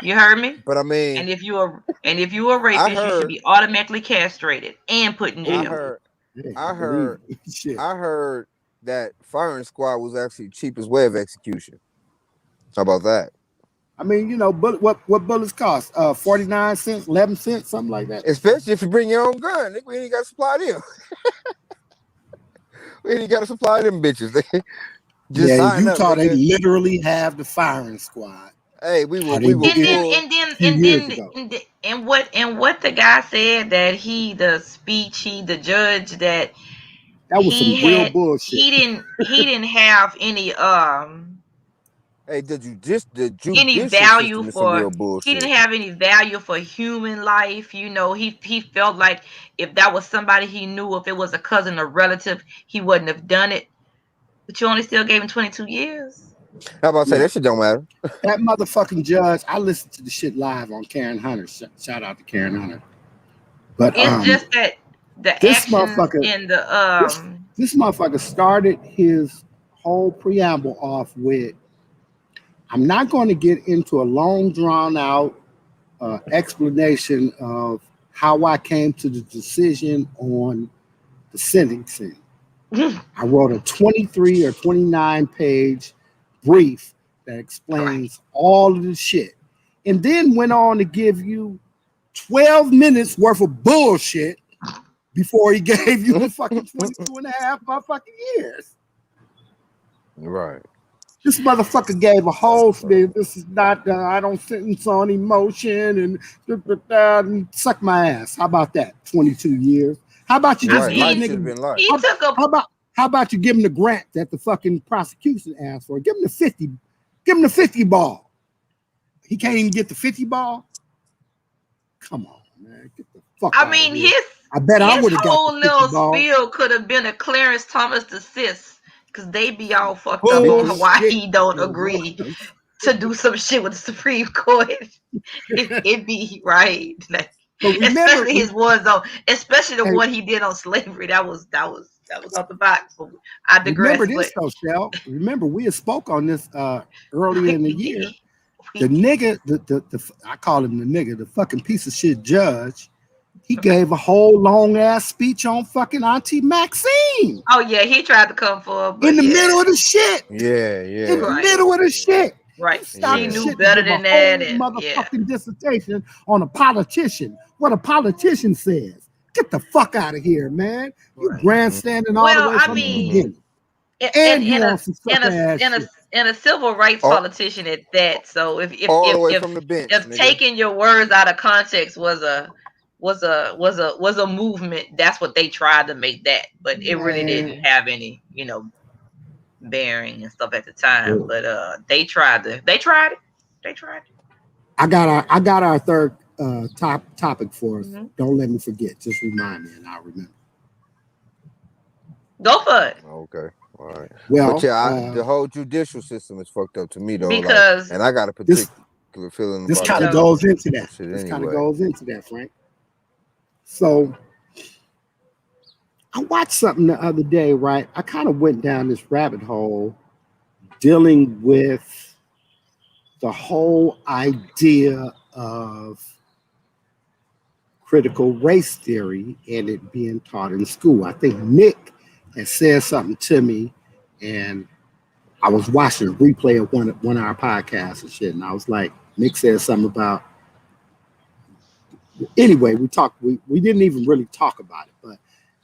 You heard me? But I mean, And if you are a rapist, you should be automatically castrated and put in jail. I heard that firing squad was actually the cheapest way of execution. How about that? I mean, you know, what bullets cost? 49 cents, 11 cents, something like that. Especially if you bring your own gun. We ain't got to supply them. We ain't got to supply them bitches. Just in sign Utah, up, they nigga. literally have the firing squad. Hey, we will And what the guy said that the judge that was some real bullshit. He didn't have any Hey, the judicial value system is some real he bullshit. didn't have any value for human life. You know, he felt like if that was somebody he knew, if it was a cousin or relative, he wouldn't have done it. But you only still gave him 22 years. How about I say that shit don't matter? That motherfucking judge, I listened to the shit live on Karen Hunter. Shout out to Karen Hunter. But it's just that the this action motherfucker in the this motherfucker started his whole preamble off with, I'm not going to get into a long drawn out explanation of how I came to the decision on the sentencing. I wrote a 23 or 29 page brief that explains all of the shit, and then went on to give you 12 minutes worth of bullshit before he gave you the fucking 22 and a half motherfucking years. Right. This motherfucker gave a whole speech. This is not, I don't sentence on emotion and suck my ass. How about that? 22 years. How about you just give nigga? How about you give him the grant that the fucking prosecution asked for? Give him the 50. Give him the 50 ball. He can't even get the 50 ball. Come on, man. Get the fuck out of here. I bet I would have got the 50 little ball. spiel could have been a Clarence Thomas assist, because they be all fucked up on why he don't agree to do some shit with the Supreme Court. It be right. Like, especially his ones on, especially the one he did on slavery. That was off the box. I digress. Remember this though, Shell. Remember we had spoke on this earlier in the year. The nigga, the I call him the nigga, the fucking piece of shit judge. He gave a whole long ass speech on fucking Auntie Maxine. Oh yeah, he tried to come for in the middle of the shit. Yeah. In the middle of the shit. Right. She knew better than that. And motherfucking dissertation on a politician. What a politician says. Get the fuck out of here, man. You grandstanding all the way from the beginning. And a civil rights politician at that. So if from the bench, if taking your words out of context was a movement, that's what they tried to make that. But it really didn't have any, bearing and stuff at the time. But they tried it. I got our third topic for us. Mm-hmm. Don't let me forget. Just remind me and I'll remember. Go for it. Okay. All right. Well, but the whole judicial system is fucked up to me though. Because and I got a particular feeling. This kind of goes into that. Frank. So I watched something the other day, right? I kind of went down this rabbit hole dealing with the whole idea of critical race theory and it being taught in school. I think Nick had said something to me, and I was watching a replay of one of our podcasts and shit, and I was like, Nick said something about, anyway, we didn't even really talk about it, but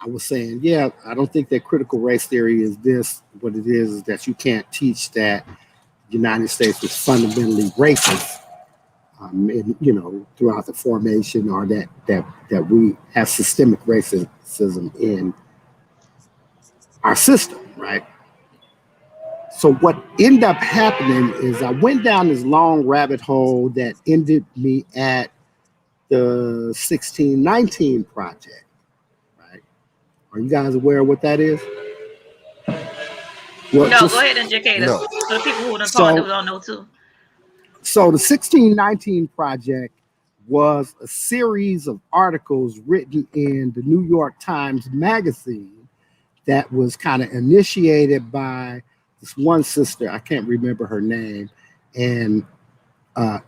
I was saying, yeah, I don't think that critical race theory is this. What it is that you can't teach that the United States was fundamentally racist, throughout the formation, or that we have systemic racism in our system, right? So what ended up happening is I went down this long rabbit hole that ended me at the 1619 project, right? Are you guys aware of what that is? Well, no, go ahead and educate us. No. So the people who don't know too. So the 1619 project was a series of articles written in the New York Times Magazine that was kind of initiated by this one sister, I can't remember her name, and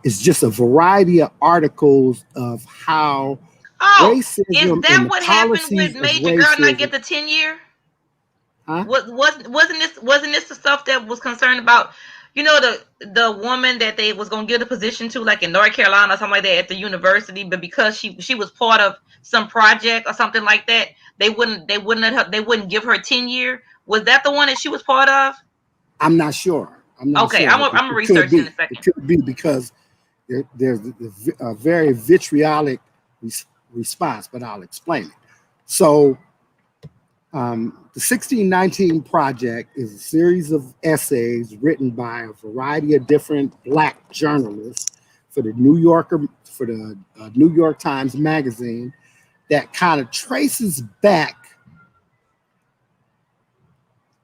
it's just a variety of articles of how racism. Is that what happened with Major Girl Not Get the 10-year? Huh? Wasn't this the stuff that was concerned about? You know, the woman that they was gonna give the position to, like in North Carolina or something like that at the university, but because she was part of some project or something like that, they wouldn't give her 10-year. Was that the one that she was part of? I'm not sure. I'm sure. I'm gonna research in a second. It could be because there's a very vitriolic response, but I'll explain it. So the 1619 Project is a series of essays written by a variety of different Black journalists for the New York Times Magazine that kind of traces back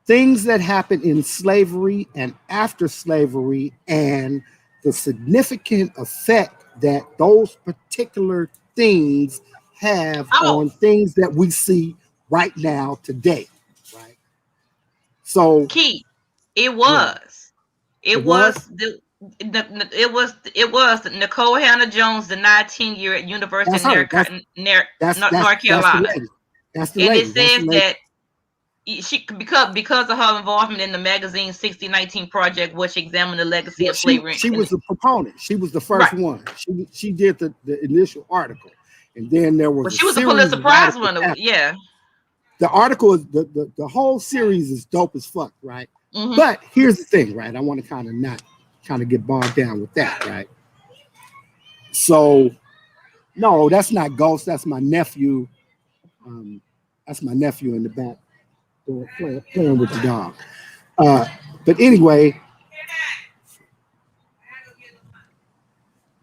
things that happened in slavery and after slavery and the significant effect that those particular things have on things that we see right now today, right? So it was Nicole Hannah Jones denied 10-year at University of North Carolina. That's the lady. It says that she because of her involvement in the magazine 1619 Project, which examined the legacy of slavery. She was the proponent. She was the first one. She did the initial article, and then there was. But she was the Pulitzer Prize winner. Yeah. The article is the whole series is dope as fuck, right? Mm-hmm. But here's the thing, right? I want to kind of get bogged down with that, right? So, no, that's not Ghost. That's my nephew. That's my nephew in the back. Playing with the dog. But anyway,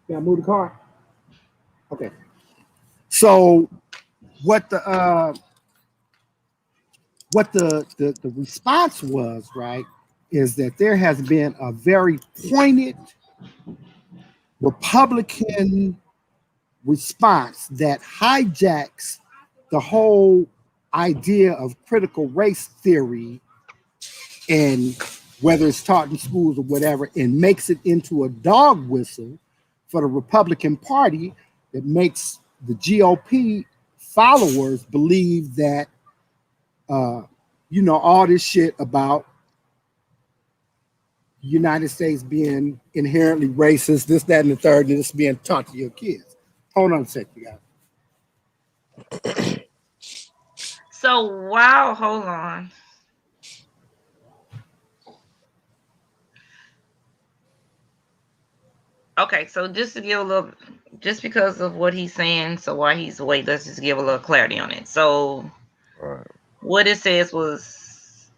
can I move the car? Okay. So what the response was, right, is that there has been a very pointed Republican response that hijacks the whole idea of critical race theory, and whether it's taught in schools or whatever, and makes it into a dog whistle for the Republican Party that makes the GOP followers believe that all this shit about the United States being inherently racist, this, that, and the third, and this being taught to your kids. Hold on a second, you guys. So, wow, hold on. Okay, so just to give a little, just because of what he's saying, so why he's away, let's just give a little clarity on it. So, what it says was,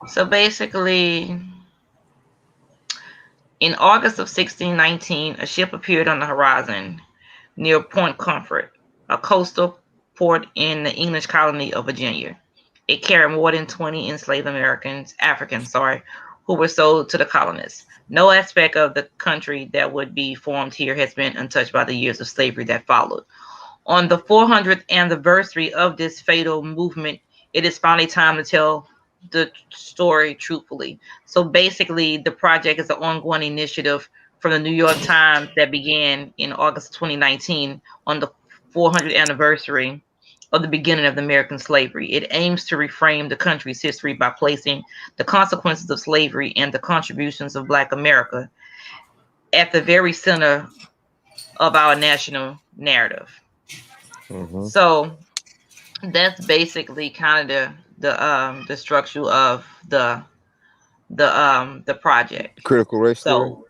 so basically, in August of 1619, a ship appeared on the horizon near Point Comfort, a coastal port in the English colony of Virginia. It carried more than 20 enslaved Africans, who were sold to the colonists. No aspect of the country that would be formed here has been untouched by the years of slavery that followed. On the 400th anniversary of this fatal movement, it is finally time to tell the story truthfully. So basically, the project is an ongoing initiative from the New York Times that began in August 2019 on the 400th anniversary of the beginning of the American slavery. It aims to reframe the country's history by placing the consequences of slavery and the contributions of Black America at the very center of our national narrative. Mm-hmm. So that's basically kind of the structure of the project. Critical race theory. So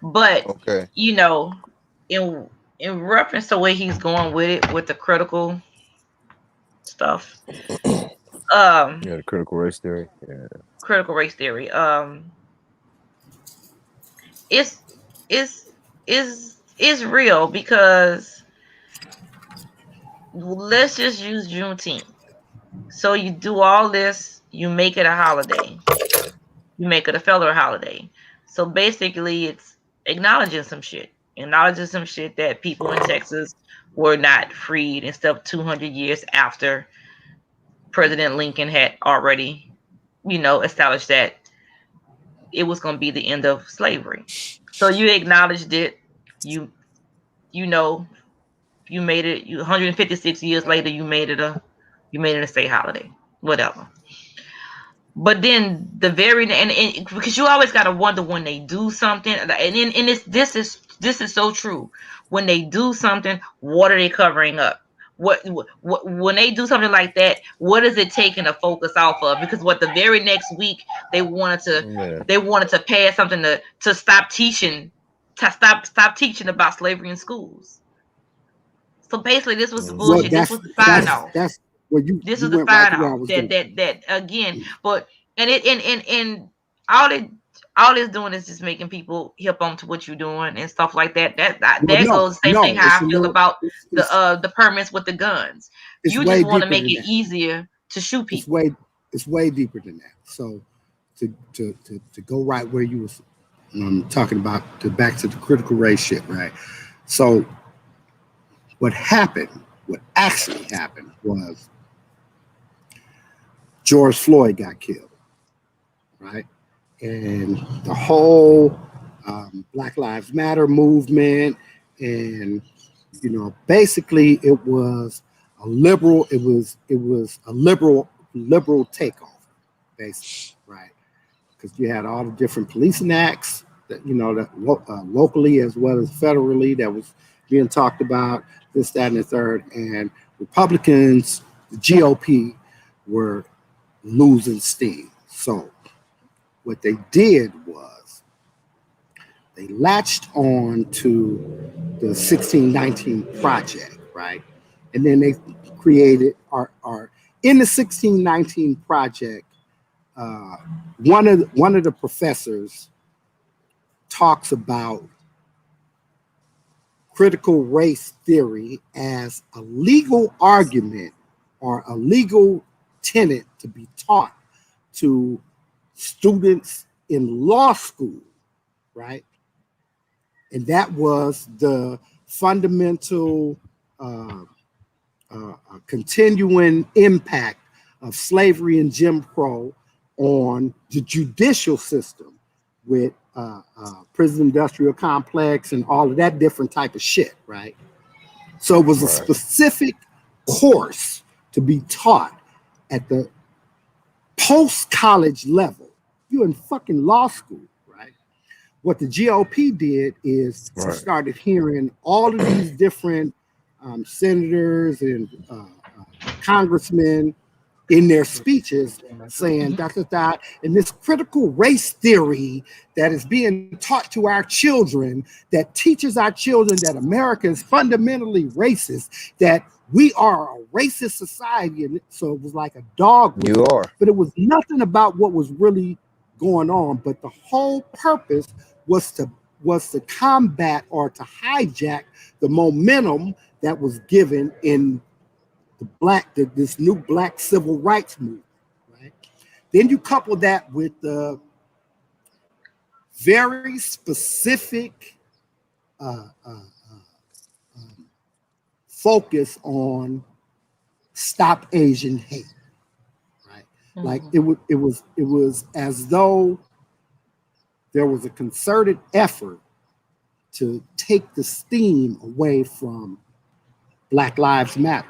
but Okay. in reference to where he's going with it, with the critical stuff, Yeah, the critical race theory. Yeah. critical race theory, it's it's real, because let's just use Juneteenth. So you do all this, you make it a holiday, you make it a federal holiday. So basically, it's acknowledging some shit, that people in Texas were not freed and stuff 200 years after President Lincoln had already, established that it was going to be the end of slavery. So you acknowledged it. You you made it. 156 years later, you made it a state holiday, whatever. But then and because you always gotta wonder when they do something, and this is so true. When they do something, what are they covering up? What when they do something like that, what is it taking the focus off of? Because the very next week they wanted to pass something to stop teaching about slavery in schools. So basically, this was the bullshit. This was the sign off. That's what you. This you is the went sign right off that again. But and all it's doing is just making people hip on to what you're doing and stuff like that. That goes the same thing how I feel about the permits with the guns. You just want to make it easier to shoot people. It's way deeper than that. So to go right where you was talking about, back to the critical race shit, right? So what actually happened was George Floyd got killed, right? And the whole Black Lives Matter movement, and basically it was a liberal takeover, basically, right? Because you had all the different policing acts that locally as well as federally that was being talked about, this, that, and the third, and Republicans, the GOP, were losing steam. So what they did was they latched on to the 1619 Project, right? And then they created in the 1619 Project, one of the professors talks about critical race theory as a legal argument or a legal tenet to be taught to students in law school, right? And that was the fundamental continuing impact of slavery and Jim Crow on the judicial system with prison industrial complex and all of that different type of shit, right? So it was a specific course to be taught at the post-college level. You're in fucking law school, right? What the GOP did is started hearing all of these different senators and congressmen in their speeches saying that, and this critical race theory that is being taught to our children, that teaches our children that America is fundamentally racist, that we are a racist society. And so it was like a dog. But it was nothing about what was really going on. But the whole purpose was to combat or to hijack the momentum that was given in this new black civil rights movement, right? Then you couple that with the very specific focus on stop Asian hate, right? Mm-hmm. Like it was as though there was a concerted effort to take the steam away from Black Lives Matter.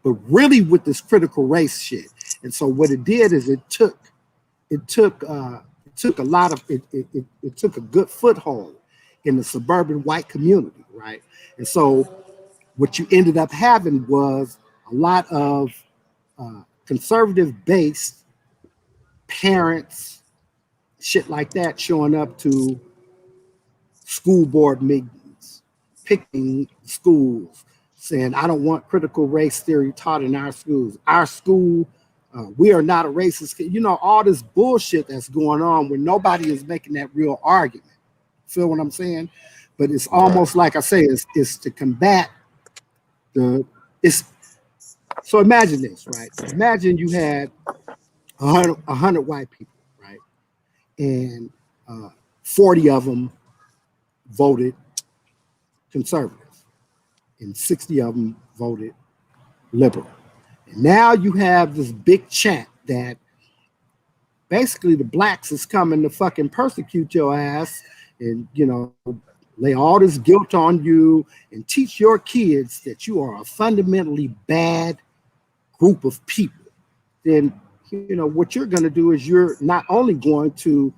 But really with this critical race shit. And so what it did is it took a lot of it took a good foothold in the suburban white community, right? And so what you ended up having was a lot of conservative-based parents, shit like that, showing up to school board meetings, picking schools, saying, I don't want critical race theory taught in our schools. Our school, we are not a racist. You know, all this bullshit that's going on where nobody is making that real argument. Feel what I'm saying? But it's almost like I say, it's to combat so imagine this, right? Imagine you had 100 white people, right? And 40 of them voted conservative and 60 of them voted liberal. And now you have this big chant that basically the blacks is coming to fucking persecute your ass and, you know, lay all this guilt on you and teach your kids that you are a fundamentally bad group of people. Then, you know, what you're going to do is you're not only going to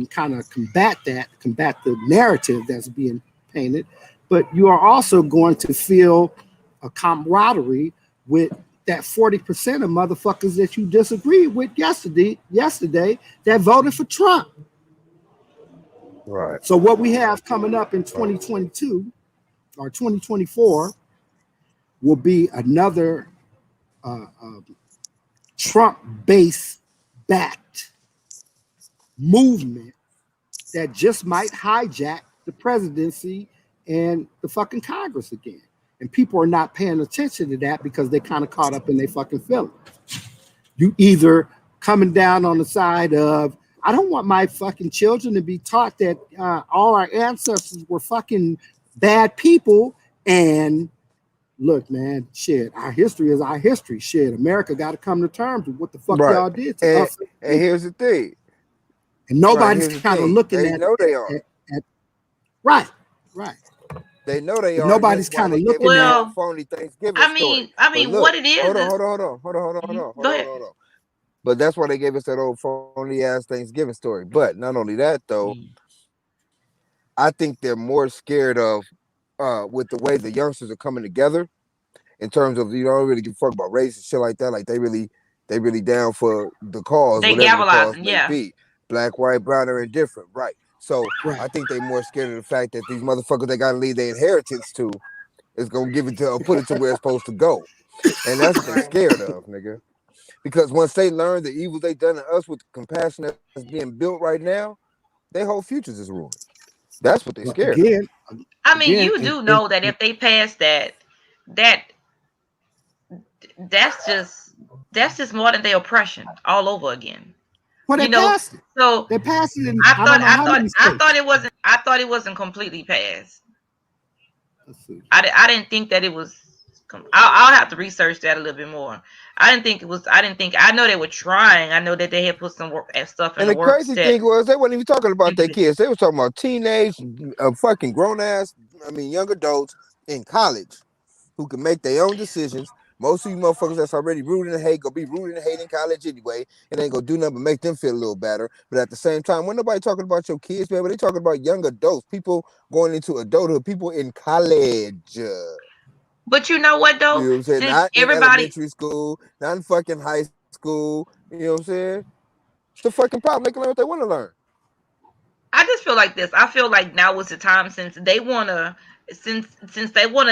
kind of combat the narrative that's being painted, but you are also going to feel a camaraderie with that 40% of motherfuckers that you disagreed with yesterday that voted for Trump. Right. So what we have coming up in 2022 or 2024 will be another Trump-based backed movement that just might hijack the presidency and the fucking Congress again. And people are not paying attention to that because they kind of caught up in their fucking feelings. You either coming down on the side of, I don't want my fucking children to be taught that all our ancestors were fucking bad people. And look, man, shit, our history is our history. Shit, America got to come to terms with what the fuck y'all did to us. And here's the thing. And nobody's kind of looking at. They know they are. Right. They know they are. Nobody's kind of looking at phony Thanksgiving. I mean, look, what it is. Hold on. But that's why they gave us that old phony ass Thanksgiving story. But not only that, though, I think they're more scared of with the way the youngsters are coming together in terms of, you don't really give a fuck about race and shit like that. Like they really down for the cause. They gavelizing, yeah. Be. Black, white, brown, or indifferent, right? So I think they're more scared of the fact that these motherfuckers they gotta leave their inheritance to is gonna give it to or put it to where it's supposed to go, and that's what they're scared of, nigga. Because once they learn the evil they done to us with the compassion that's being built right now, their whole futures is ruined. That's what they're scared of. I mean, you do know that if they pass that's just more than their oppression all over again. Well, they passed it. So they passed it. I thought it wasn't completely passed. I didn't think that it was. I'll have to research that a little bit more. I know they were trying. I know that they had put some work and stuff in the works. And the crazy thing was they weren't even talking about their kids. They were talking about teenage, fucking grown ass, young adults in college who can make their own decisions. Most of you motherfuckers that's already rooting in hate gonna be rooting in hate in college anyway. It ain't gonna do nothing but make them feel a little better. But at the same time, when nobody talking about your kids, man, but they talking about young adults, people going into adulthood, people in college. But you know what though? You know what I'm saying? Not in elementary school, not in fucking high school. You know what I'm saying? It's the fucking problem. They can learn what they want to learn. I just feel like this. I feel like now is the time since they wanna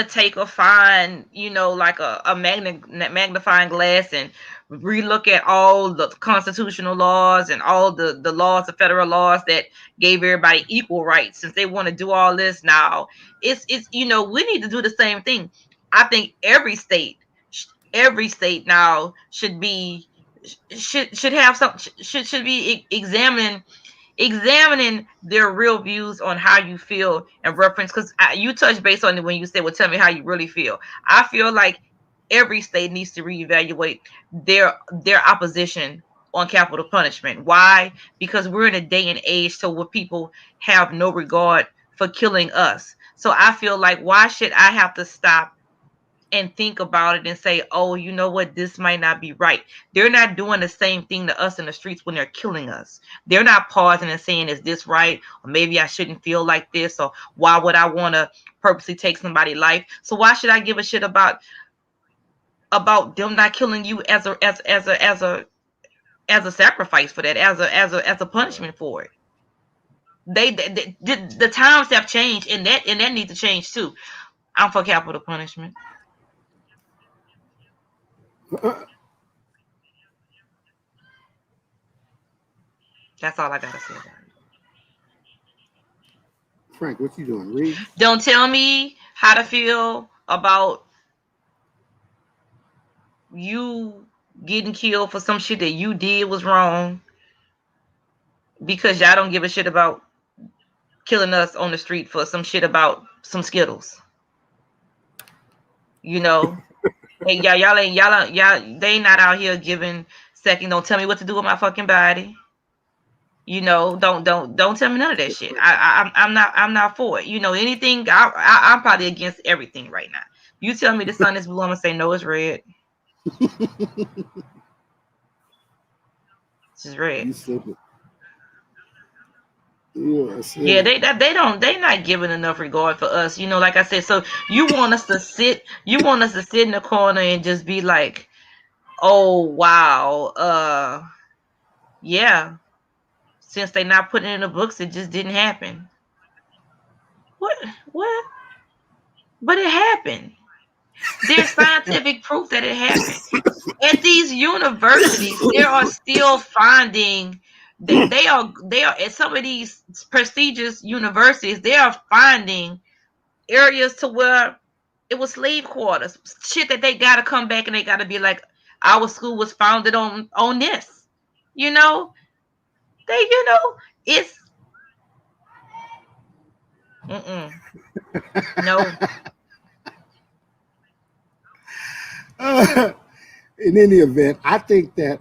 take or find, like a magnifying glass and relook at all the constitutional laws and all the laws, the federal laws that gave everybody equal rights. Since they want to do all this now, it's we need to do the same thing. I think every state now should be examining their real views on how you feel and reference, because you touched base on it when you said, well, tell me how you really feel. I feel like every state needs to reevaluate their opposition on capital punishment. Why? Because we're in a day and age so where people have no regard for killing us. So I feel like, why should I have to stop and think about it and say, oh, you know what, this might not be right. They're not doing the same thing to us in the streets when they're killing us. They're not pausing and saying, is this right? Or maybe I shouldn't feel like this, or why would I want to purposely take somebody's life? So why should I give a shit about them not killing you as a sacrifice for that, as a punishment for it? The times have changed, and that needs to change too. I'm for capital punishment. That's all I gotta say about it. Frank, what you doing? Read? Don't tell me how to feel about you getting killed for some shit that you did was wrong, because y'all don't give a shit about killing us on the street for some shit about some Skittles. You know, hey, y'all they not out here giving second. Don't tell me what to do with my fucking body. You know, don't tell me none of that shit. I'm not for it. You know, anything. I'm probably against everything right now. You tell me the sun is blue, I'm gonna say no, it's red. It's just red. You said it. Yeah, they not giving enough regard for us. You know, like I said, so you want us to sit in the corner and just be like, oh wow, yeah. Since they not putting it in the books, it just didn't happen. What? But it happened. There's scientific proof that it happened. At these universities, they are still finding. They are at some of these prestigious universities. They are finding areas to where it was slave quarters. Shit that they gotta come back and they gotta be like, our school was founded on this. You know, it's no. In any event, I think that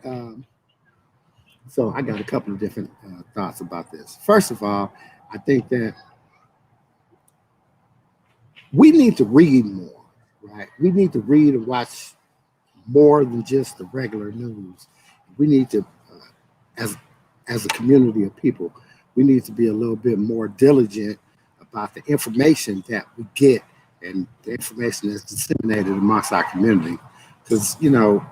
so I got a couple of different thoughts about this. First of all, I think that we need to read more, right? We need to read and watch more than just the regular news. We need to, as a community of people, we need to be a little bit more diligent about the information that we get and the information that's disseminated amongst our community. Because, you know,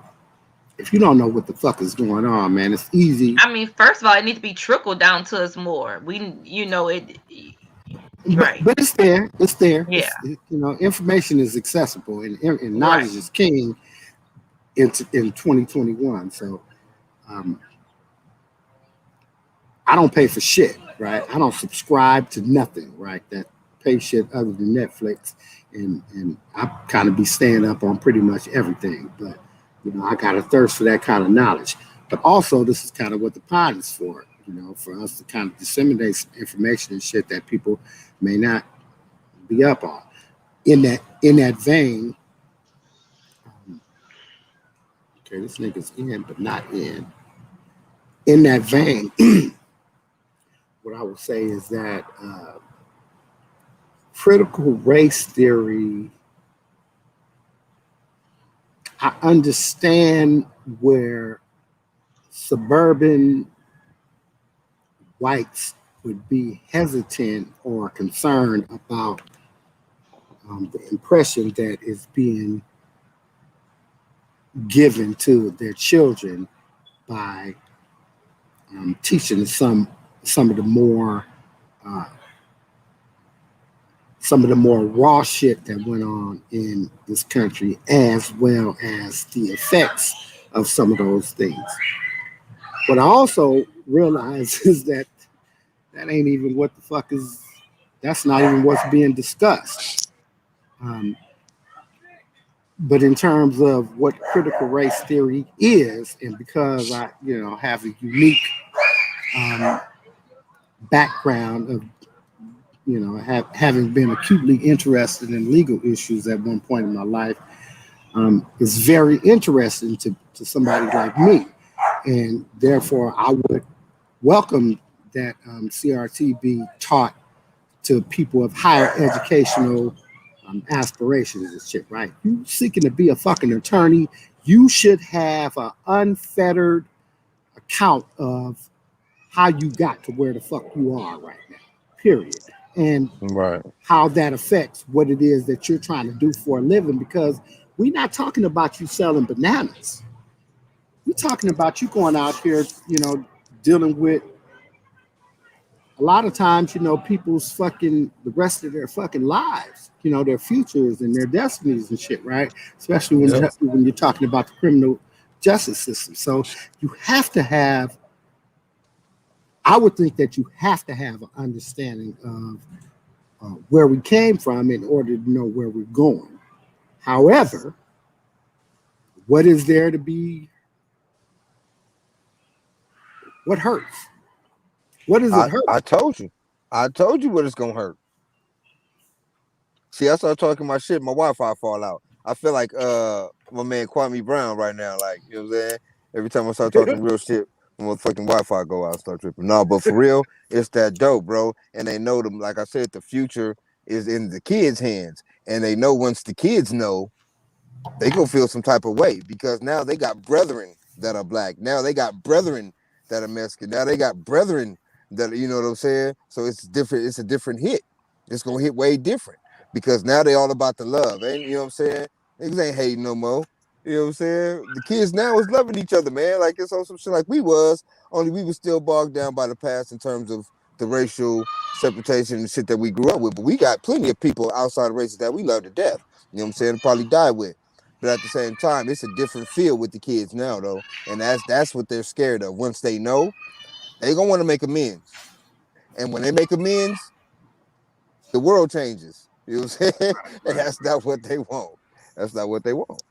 if you don't know what the fuck is going on, man, it's easy. I mean, first of all, it needs to be trickled down to us more. Right. But it's there. It's there. Yeah. Information is accessible, and knowledge is king in 2021. So, I don't pay for shit, right? I don't subscribe to nothing, right? That pay shit other than Netflix, and I kind of be staying up on pretty much everything. But I got a thirst for that kind of knowledge. But also, this is kind of what the pod is for, for us to kind of disseminate some information and shit that people may not be up on. In that vein, okay, this nigga's in, but not in. In that vein, what I would say is that critical race theory, I understand where suburban whites would be hesitant or concerned about the impression that is being given to their children by teaching some of the more raw shit that went on in this country, as well as the effects of some of those things. What I also realize is that ain't even what the fuck is. That's not even what's being discussed. But in terms of what critical race theory is, and because I, have a unique background of, having been acutely interested in legal issues at one point in my life, is very interesting to somebody like me, and therefore I would welcome that CRT be taught to people of higher educational aspirations and shit, right? You seeking to be a fucking attorney, you should have an unfettered account of how you got to where the fuck you are right now. Period. And Right. how that affects what it is that you're trying to do for a living, because we're not talking about you selling bananas. We're talking about you going out here, dealing with a lot of times, people's fucking the rest of their fucking lives, their futures and their destinies and shit, right? Especially when you're talking about the criminal justice system. So you have to have, I would think that you have to have an understanding of where we came from in order to know where we're going. However, what is there to be? What hurts? What does it hurt? I told you what it's gonna hurt. See, I start talking my shit, my Wi-Fi fall out. I feel like my man Kwame Brown right now. Like, you know what I'm saying? Every time I start talking real shit, my fucking Wi-Fi go out, I start tripping. No, but for real, it's that dope, bro. And they know them, like I said, the future is in the kids' hands. And they know once the kids know, they gonna feel some type of way, because now they got brethren that are black. Now they got brethren that are Mexican. Now they got brethren that, you know what I'm saying? So it's different. It's a different hit. It's gonna hit way different, because now they all about the love. Ain't, you know what I'm saying? Niggas ain't hating no more. You know what I'm saying? The kids now is loving each other, man. Like it's on some shit like we was, only we was still bogged down by the past in terms of the racial separation and shit that we grew up with. But we got plenty of people outside of races that we love to death. You know what I'm saying? Probably die with. But at the same time, it's a different feel with the kids now, though. And that's what they're scared of. Once they know, they gonna want to make amends. And when they make amends, the world changes. You know what I'm saying? And that's not what they want. That's not what they want.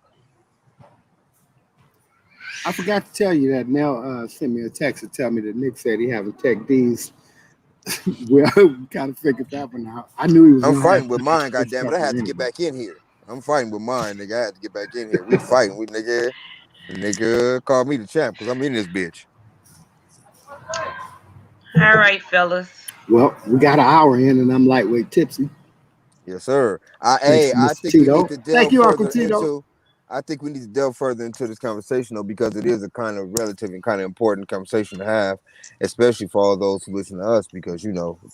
I forgot to tell you that Mel sent me a text to tell me that Nick said he having Tech D's. Well, we kind of figured that one out. I knew he was. I'm fighting with mine, goddammit. I had to get back in here. I'm fighting with mine, nigga. I had to get back in here. We fighting. We nigga called me the champ because I'm in this bitch. All right, fellas. Well, we got an hour in, and I'm lightweight tipsy. Yes, sir. I think Tito. we need to delve Thank you, further Uncle Tito. into. I think we need to delve further into this conversation, though, because it is a kind of relative and kind of important conversation to have, especially for all those who listen to us, because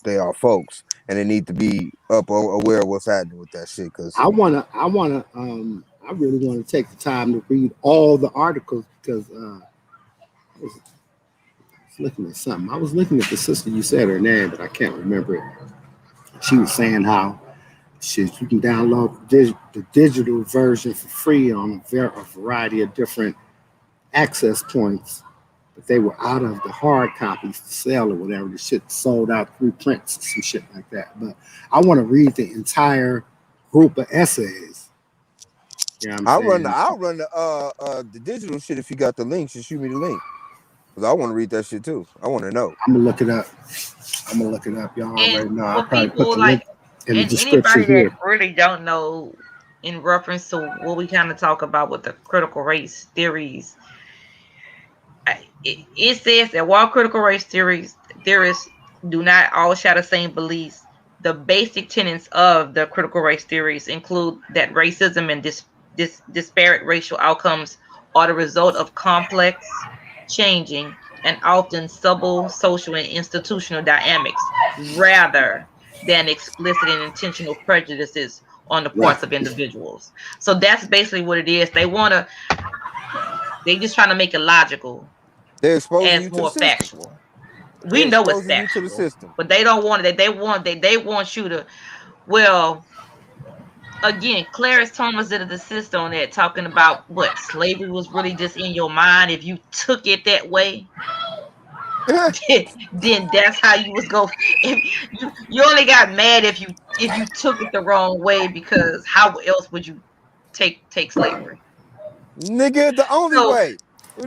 they are folks and they need to be aware of what's happening with that shit. Because I really want to take the time to read all the articles, because I was looking at something. I was looking at the sister, you said her name, but I can't remember it. She was saying how you can download the digital version for free on a variety of different access points, but they were out of the hard copies to sell or whatever. The shit sold out through prints and some shit like that. But I want to read the entire group of essays. I'll run the digital shit if you got the links. Just shoot me the link, because I want to read that shit too. I want to know. I'm gonna look it up. Y'all already know. I'll probably put the link in the description anybody here. that really don't know, in reference to what we kind of talk about with the critical race theories, it says that while critical race theorists do not all share the same beliefs, the basic tenets of the critical race theories include that racism and disparate racial outcomes are the result of complex, changing, and often subtle social and institutional dynamics, rather than explicit and intentional prejudices on the parts of individuals. So that's basically what it is. They just trying to make it logical. They're exposing and you to more the system. factual. We know it's exposing you to the factual, system. but they don't want it. They want you to. Well, again, Clarence Thomas did a assist on that, talking about what slavery was really just in your mind. If you took it that way, then that's how you was go. If you only got mad if you took it the wrong way, because how else would you take slavery? Nigga, the only way.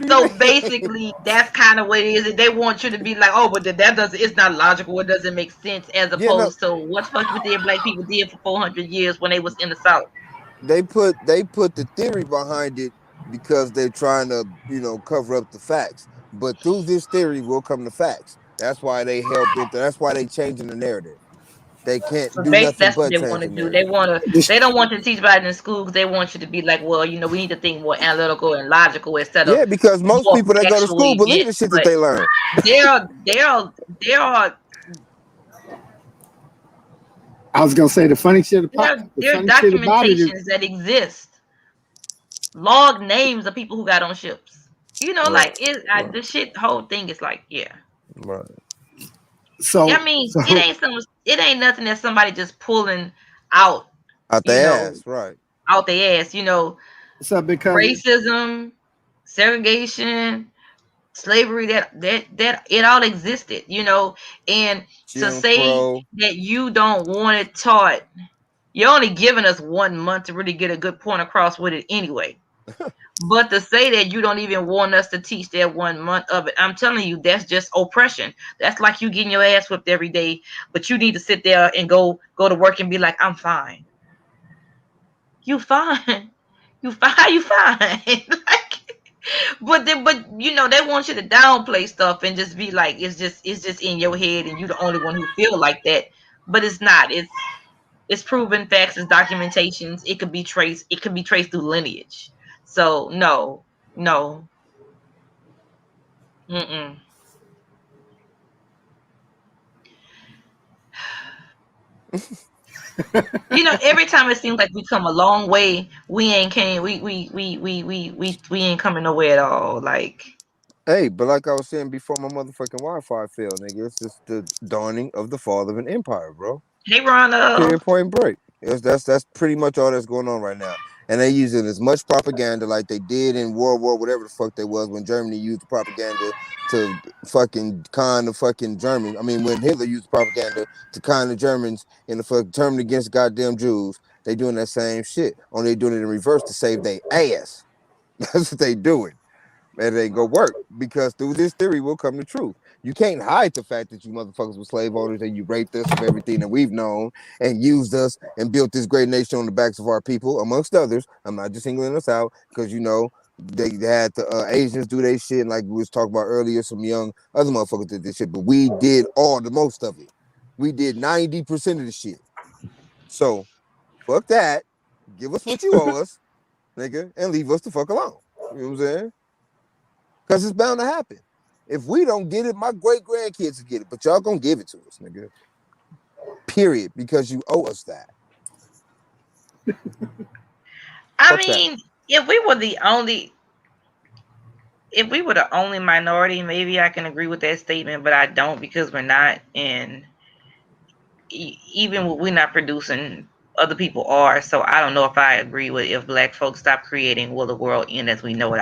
So basically, that's kind of what it is. They want you to be like, oh, but that doesn't. It's not logical. It doesn't make sense. As opposed to what fuck you did, black people did for 400 years when they was in the South. They put the theory behind it because they're trying to cover up the facts. But through this theory will come the facts. That's why they help it. That's why they changing the narrative. They can't So do basically, nothing that's what but they change want to the do. narrative. They don't want you to teach about it in school because they want you to be like, well, you know, we need to think more analytical and logical instead of Yeah, because most more people that go to factual school believe the events. shit that But they learn. there are I was gonna say the funny shit about there are documentations that exist. Log names of people who got on ships. You know, Right. like Right. the shit whole thing is like, yeah. Right. so I mean, it ain't nothing that somebody just pulling out, Out you their know, ass, right. out their ass, you know, so because racism, segregation, slavery, that it all existed, you know, and to Jim say Crow. that you don't want it taught, you're only giving us 1 month to really get a good point across with it anyway. But to say that you don't even want us to teach that 1 month of it, I'm telling you, that's just oppression. That's like you getting your ass whipped every day, but you need to sit there and go to work and be like, I'm fine. You fine. You fine. You fine. Like, but you know, they want you to downplay stuff and just be like, it's just in your head and you're the only one who feel like that. But it's not. It's proven facts, it's documentations. It could be traced through lineage. So no. Mm-mm. You know, every time it seems like we come a long way, we ain't coming nowhere at all. Like, Hey, but like I was saying before my motherfucking Wi-Fi failed, nigga, it's just the dawning of the fall of an empire, bro. hey Ron, Period, point break. That's pretty much all that's going on right now. And they using as much propaganda like they did in World War, whatever the fuck they was, when Germany used the propaganda to fucking con the fucking Germans. I mean, when Hitler used propaganda to con the Germans in the fucking turning against goddamn Jews, they doing that same shit. Only they doing it in reverse to save their ass. That's what they doing. And it ain't gonna work because through this theory will come the truth. You can't hide the fact that you motherfuckers were slave owners and you raped us of everything that we've known and used us and built this great nation on the backs of our people, amongst others. I'm not just singling us out because you know they had the Asians do their shit, and like we was talking about earlier, some young other motherfuckers did this shit, but we did all the most of it. We did 90% of the shit. So fuck that. Give us what you owe us, nigga, and leave us the fuck alone. You know what I'm saying? Because it's bound to happen. If we don't get it, my great grandkids will get it, but y'all gonna give it to us, nigga. Period. Because you owe us that. I mean, if we were the only minority, maybe I can agree with that statement, but I don't because we're not. And even when we're not producing, other people are. So I don't know if I agree with if black folks stop creating, will the world end as we know it?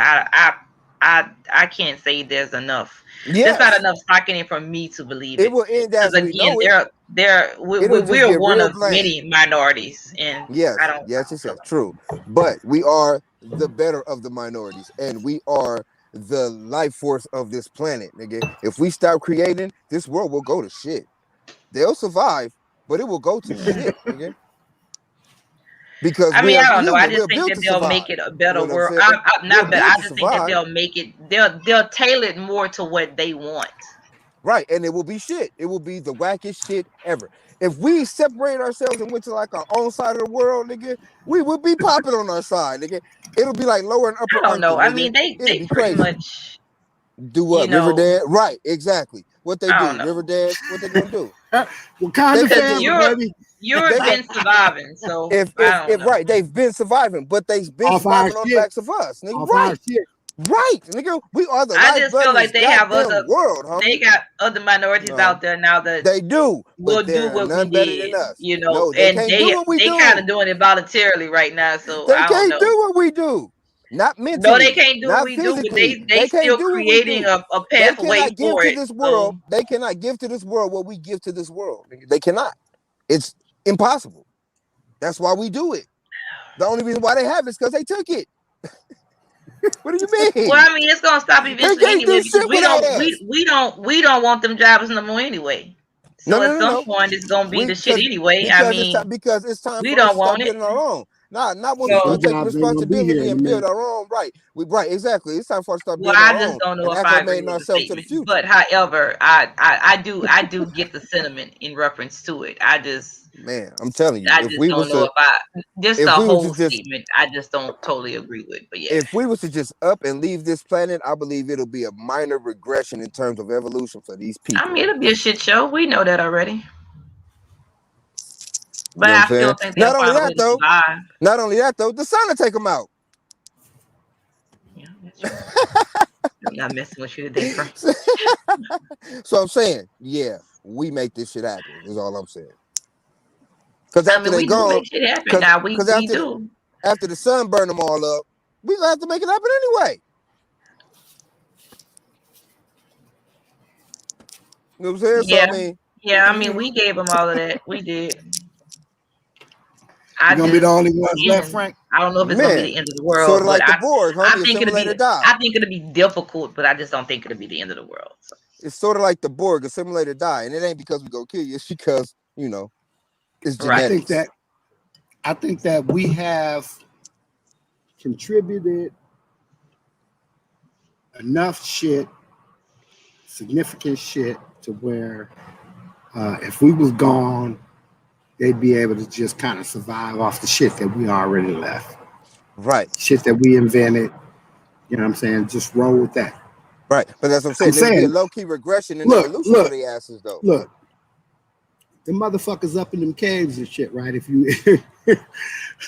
I can't say there's enough. Yes. There's not enough stock in it for me to believe it. It will end as we know it. We're one of many minorities, and yes, I don't. yes, it's true. But we are the better of the minorities, and we are the life force of this planet, nigga. If we stop creating, this world will go to shit. They'll survive, but it will go to shit, nigga. Because I mean, I don't know. I human. just think that they'll make it a better You know world. I just think that they'll make it. They'll tailor it more to what they want. Right, and it will be shit. It will be the wackest shit ever. If we separate ourselves and went to like our own side of the world, nigga, we would be popping on our side, nigga. It'll be like lower and upper. I don't know. Nigga. I mean, they pretty crazy. much do what? River dance, right? Exactly. What they do? River dance. What they gonna do? Wakanda family, baby. You've been surviving, so if right, they've been surviving, but they've been surviving on the backs of us, nigga. Right. Right, nigga, we are the. I just feel like they have other world, homie. They got other minorities out there now that they do. Will do what we did, you know. No, they can't do what we do. They kind of doing it voluntarily right now, so they I can't don't know. do what we do. Not mentally. No, they can't do what we do, but they still creating a pathway for it. This world. They cannot give to this world what we give to this world. They cannot. It's impossible. That's why we do it. The only reason why they have it is because they took it. What do you mean? Well, I mean, it's gonna stop eventually anyway. Because we don't want them jobs no more anyway. So at some point, it's gonna be the shit anyway. I mean, because it's time. We for don't us to want start it. getting our own. Not when we start taking responsibility and build our own. Right, exactly. It's time for us to start building our own. I just don't know if I agree with the statement. But however, I do get the sentiment in reference to it. Man, I'm telling you, I just don't know if the whole statement. I just don't totally agree with. But yeah, if we was to just up and leave this planet, I believe it'll be a minor regression in terms of evolution for these people. I mean, it'll be a shit show. We know that already. But I still think not only that though, the sun will take them out. Yeah, that's true. I'm not messing with you today, bro. So I'm saying, yeah, we make this shit happen. Is all I'm saying. Because after they gone, after the sun burn them all up, we gonna have to make it happen anyway. You know what I'm saying? Yeah, I mean, we gave them all of that. We did. You're gonna be the only ones left, Frank. I don't know if it's gonna be the end of the world. Sort of like the Borg, I think it'll be difficult, but I just don't think it'll be the end of the world. So. It's sort of like the Borg, assimilate or die, and it ain't because we go kill you. It's because it's genetics. I think that we have contributed enough significant shit, to where if we was gone, they'd be able to just kind of survive off the shit that we already left. Right. Shit that we invented. You know what I'm saying? Just roll with that. Right. But that's what I'm saying. There'd be a low-key regression in evolution for the asses, though. Look. The motherfuckers up in them caves and shit, right? If you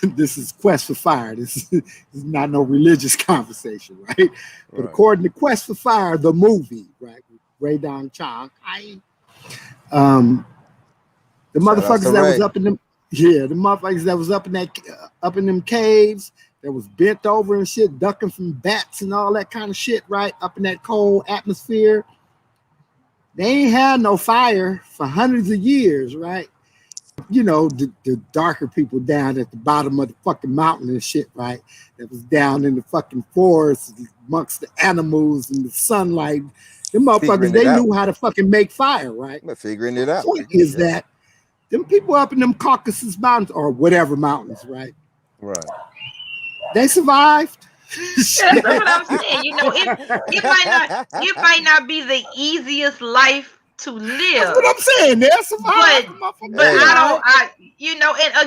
this is Quest for Fire. This is not no religious conversation, right? But according to Quest for Fire, the movie, right? Ray Dong Chang. The motherfuckers that was up in them, the motherfuckers that was up in them caves, that was bent over and shit, ducking from bats and all that kind of shit, right? Up in that cold atmosphere. They ain't had no fire for hundreds of years, right? You know, the darker people down at the bottom of the fucking mountain and shit, right? That was down in the fucking forest amongst the animals and the sunlight. Them motherfuckers, they knew how to fucking make fire, right? But figuring it out. The point is that them people up in them Caucasus Mountains, or whatever mountains, right? Right. They survived. That's what I'm saying. You know, it might not be the easiest life to live. That's what I'm saying. They'll survive. But and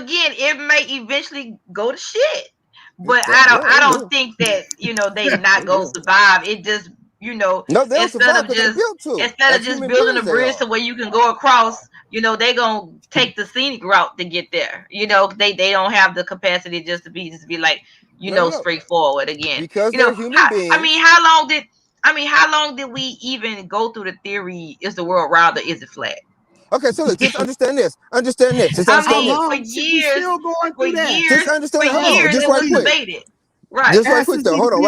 again, it may eventually go to shit. But I don't think that, they not gonna survive. It just, instead of just building a bridge to where you can go across, they gonna take the scenic route to get there. They don't have the capacity just to be like, straightforward again. Because they're human beings. I mean, how long did we even go through the theory? Is the world round or is it flat? Okay, so look, just understand this. For years, it was debated. Right. Just right quick though. Hold on,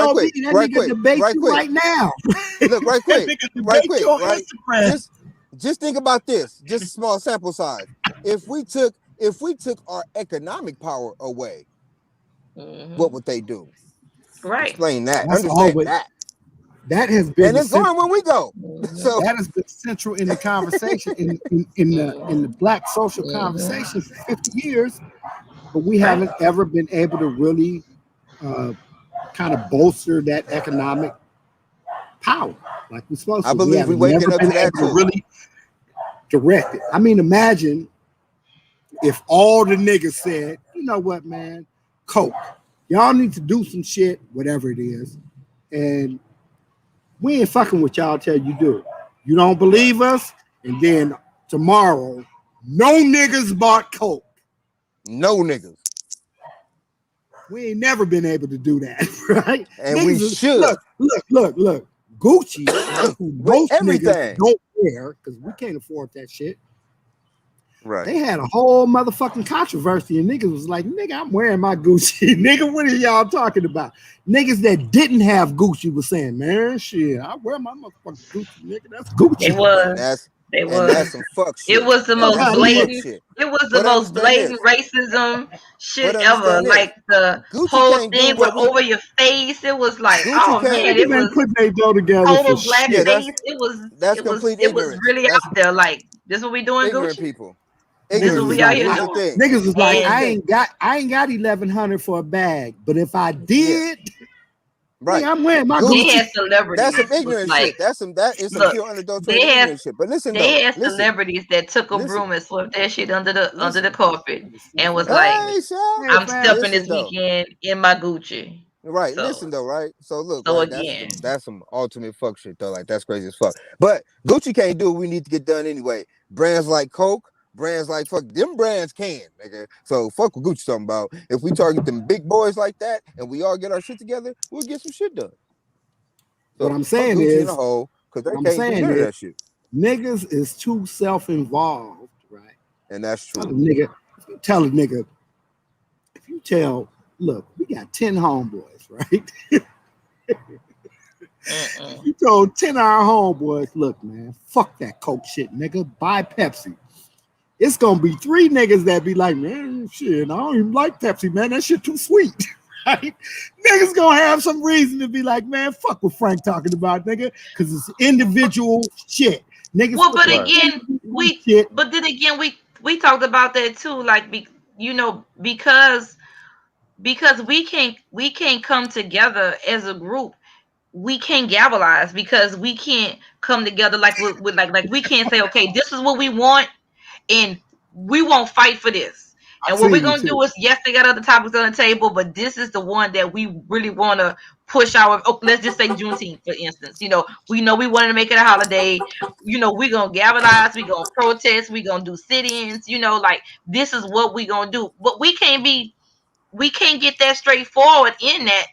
right quick. Right now. Look, right quick. Just think about this. Just a small sample size. If we took our economic power away, what would they do? Right. Explain that. That's Understand that. That has been, and it's going when we go. So that has been central in the conversation in the Black social conversation for 50 years, but we haven't ever been able to really kind of bolster that economic power like we're supposed to. I believe we're waking up to that too. Really direct it. I mean, imagine if all the niggas said, you know what, man, Coke, y'all need to do some shit, whatever it is, and we ain't fucking with y'all till you do it. You don't believe us, and then tomorrow, no niggas bought Coke. No niggas. We ain't never been able to do that, right? And niggas we should. Look. Gucci, who most everything niggas don't wear because we can't afford that shit. Right. They had a whole motherfucking controversy, and niggas was like, nigga, I'm wearing my Gucci. Nigga, what are y'all talking about? Niggas that didn't have Gucci was saying, man, shit, I wear my motherfucking Gucci, nigga. That's Gucci. It was. That's some fuck shit. It was the most blatant. It was the most blatant racism shit ever. Like the Gucci whole thing went over your face. It was like, oh man, it was put they dough together. Total blackface. It was. That's complete ignorance. It was really out there. Like this, what we doing, ignorant Gucci? people. This is what we out here Here's the doing. thing. Niggas was like, And- I ain't got 1,100 for a bag, but if I did, Right. I'm wearing my They Gucci. had celebrities. That's some ignorant like, shit. That is some look, pure unadulterated they had- ignorant shit. But listen, They had listen. celebrities that took a Listen. broom and swept that shit under the Listen. carpet and was like, Hey, Sean. I'm fam, stepping listen, this though. weekend in my Gucci. Right, So- listen though, right? So look, So right, again. that's some ultimate fuck shit though. Like that's crazy as fuck. But Gucci can't do what we need to get done anyway. Brands like Coke, brands like fuck them brands can, nigga. So fuck what Gucci talking about. If we target them big boys like that and we all get our shit together, we'll get some shit done. So What I'm fuck saying Gucci is- in a hole because they what I'm can't do saying none of is- that shit. Niggas is too self-involved, right? And that's Tell a true. nigga, if you tell, look, we got 10 homeboys, right? Mm-mm. You told 10 of our homeboys, look, man, fuck that Coke shit, nigga. Buy Pepsi. It's gonna be 3 niggas that be like, man, shit, I don't even like Pepsi, man. That shit too sweet. Right? Niggas gonna have some reason to be like, man, fuck what Frank talking about, nigga, because it's individual shit. Niggas. Well, but Right. again, but then again, we talked about that too, like because we can't come together as a group. We can't gavelize because we can't come together like we can't say, okay, this is what we want, and we won't fight for this. And what we're gonna do is, yes, they got other topics on the table, but this is the one that we really want to push our. Oh, let's just say Juneteenth, for instance. We know we wanted to make it a holiday. We're gonna gavelize, we gonna protest, we gonna do sit-ins. Like this is what we gonna do. But we can't get that straightforward in that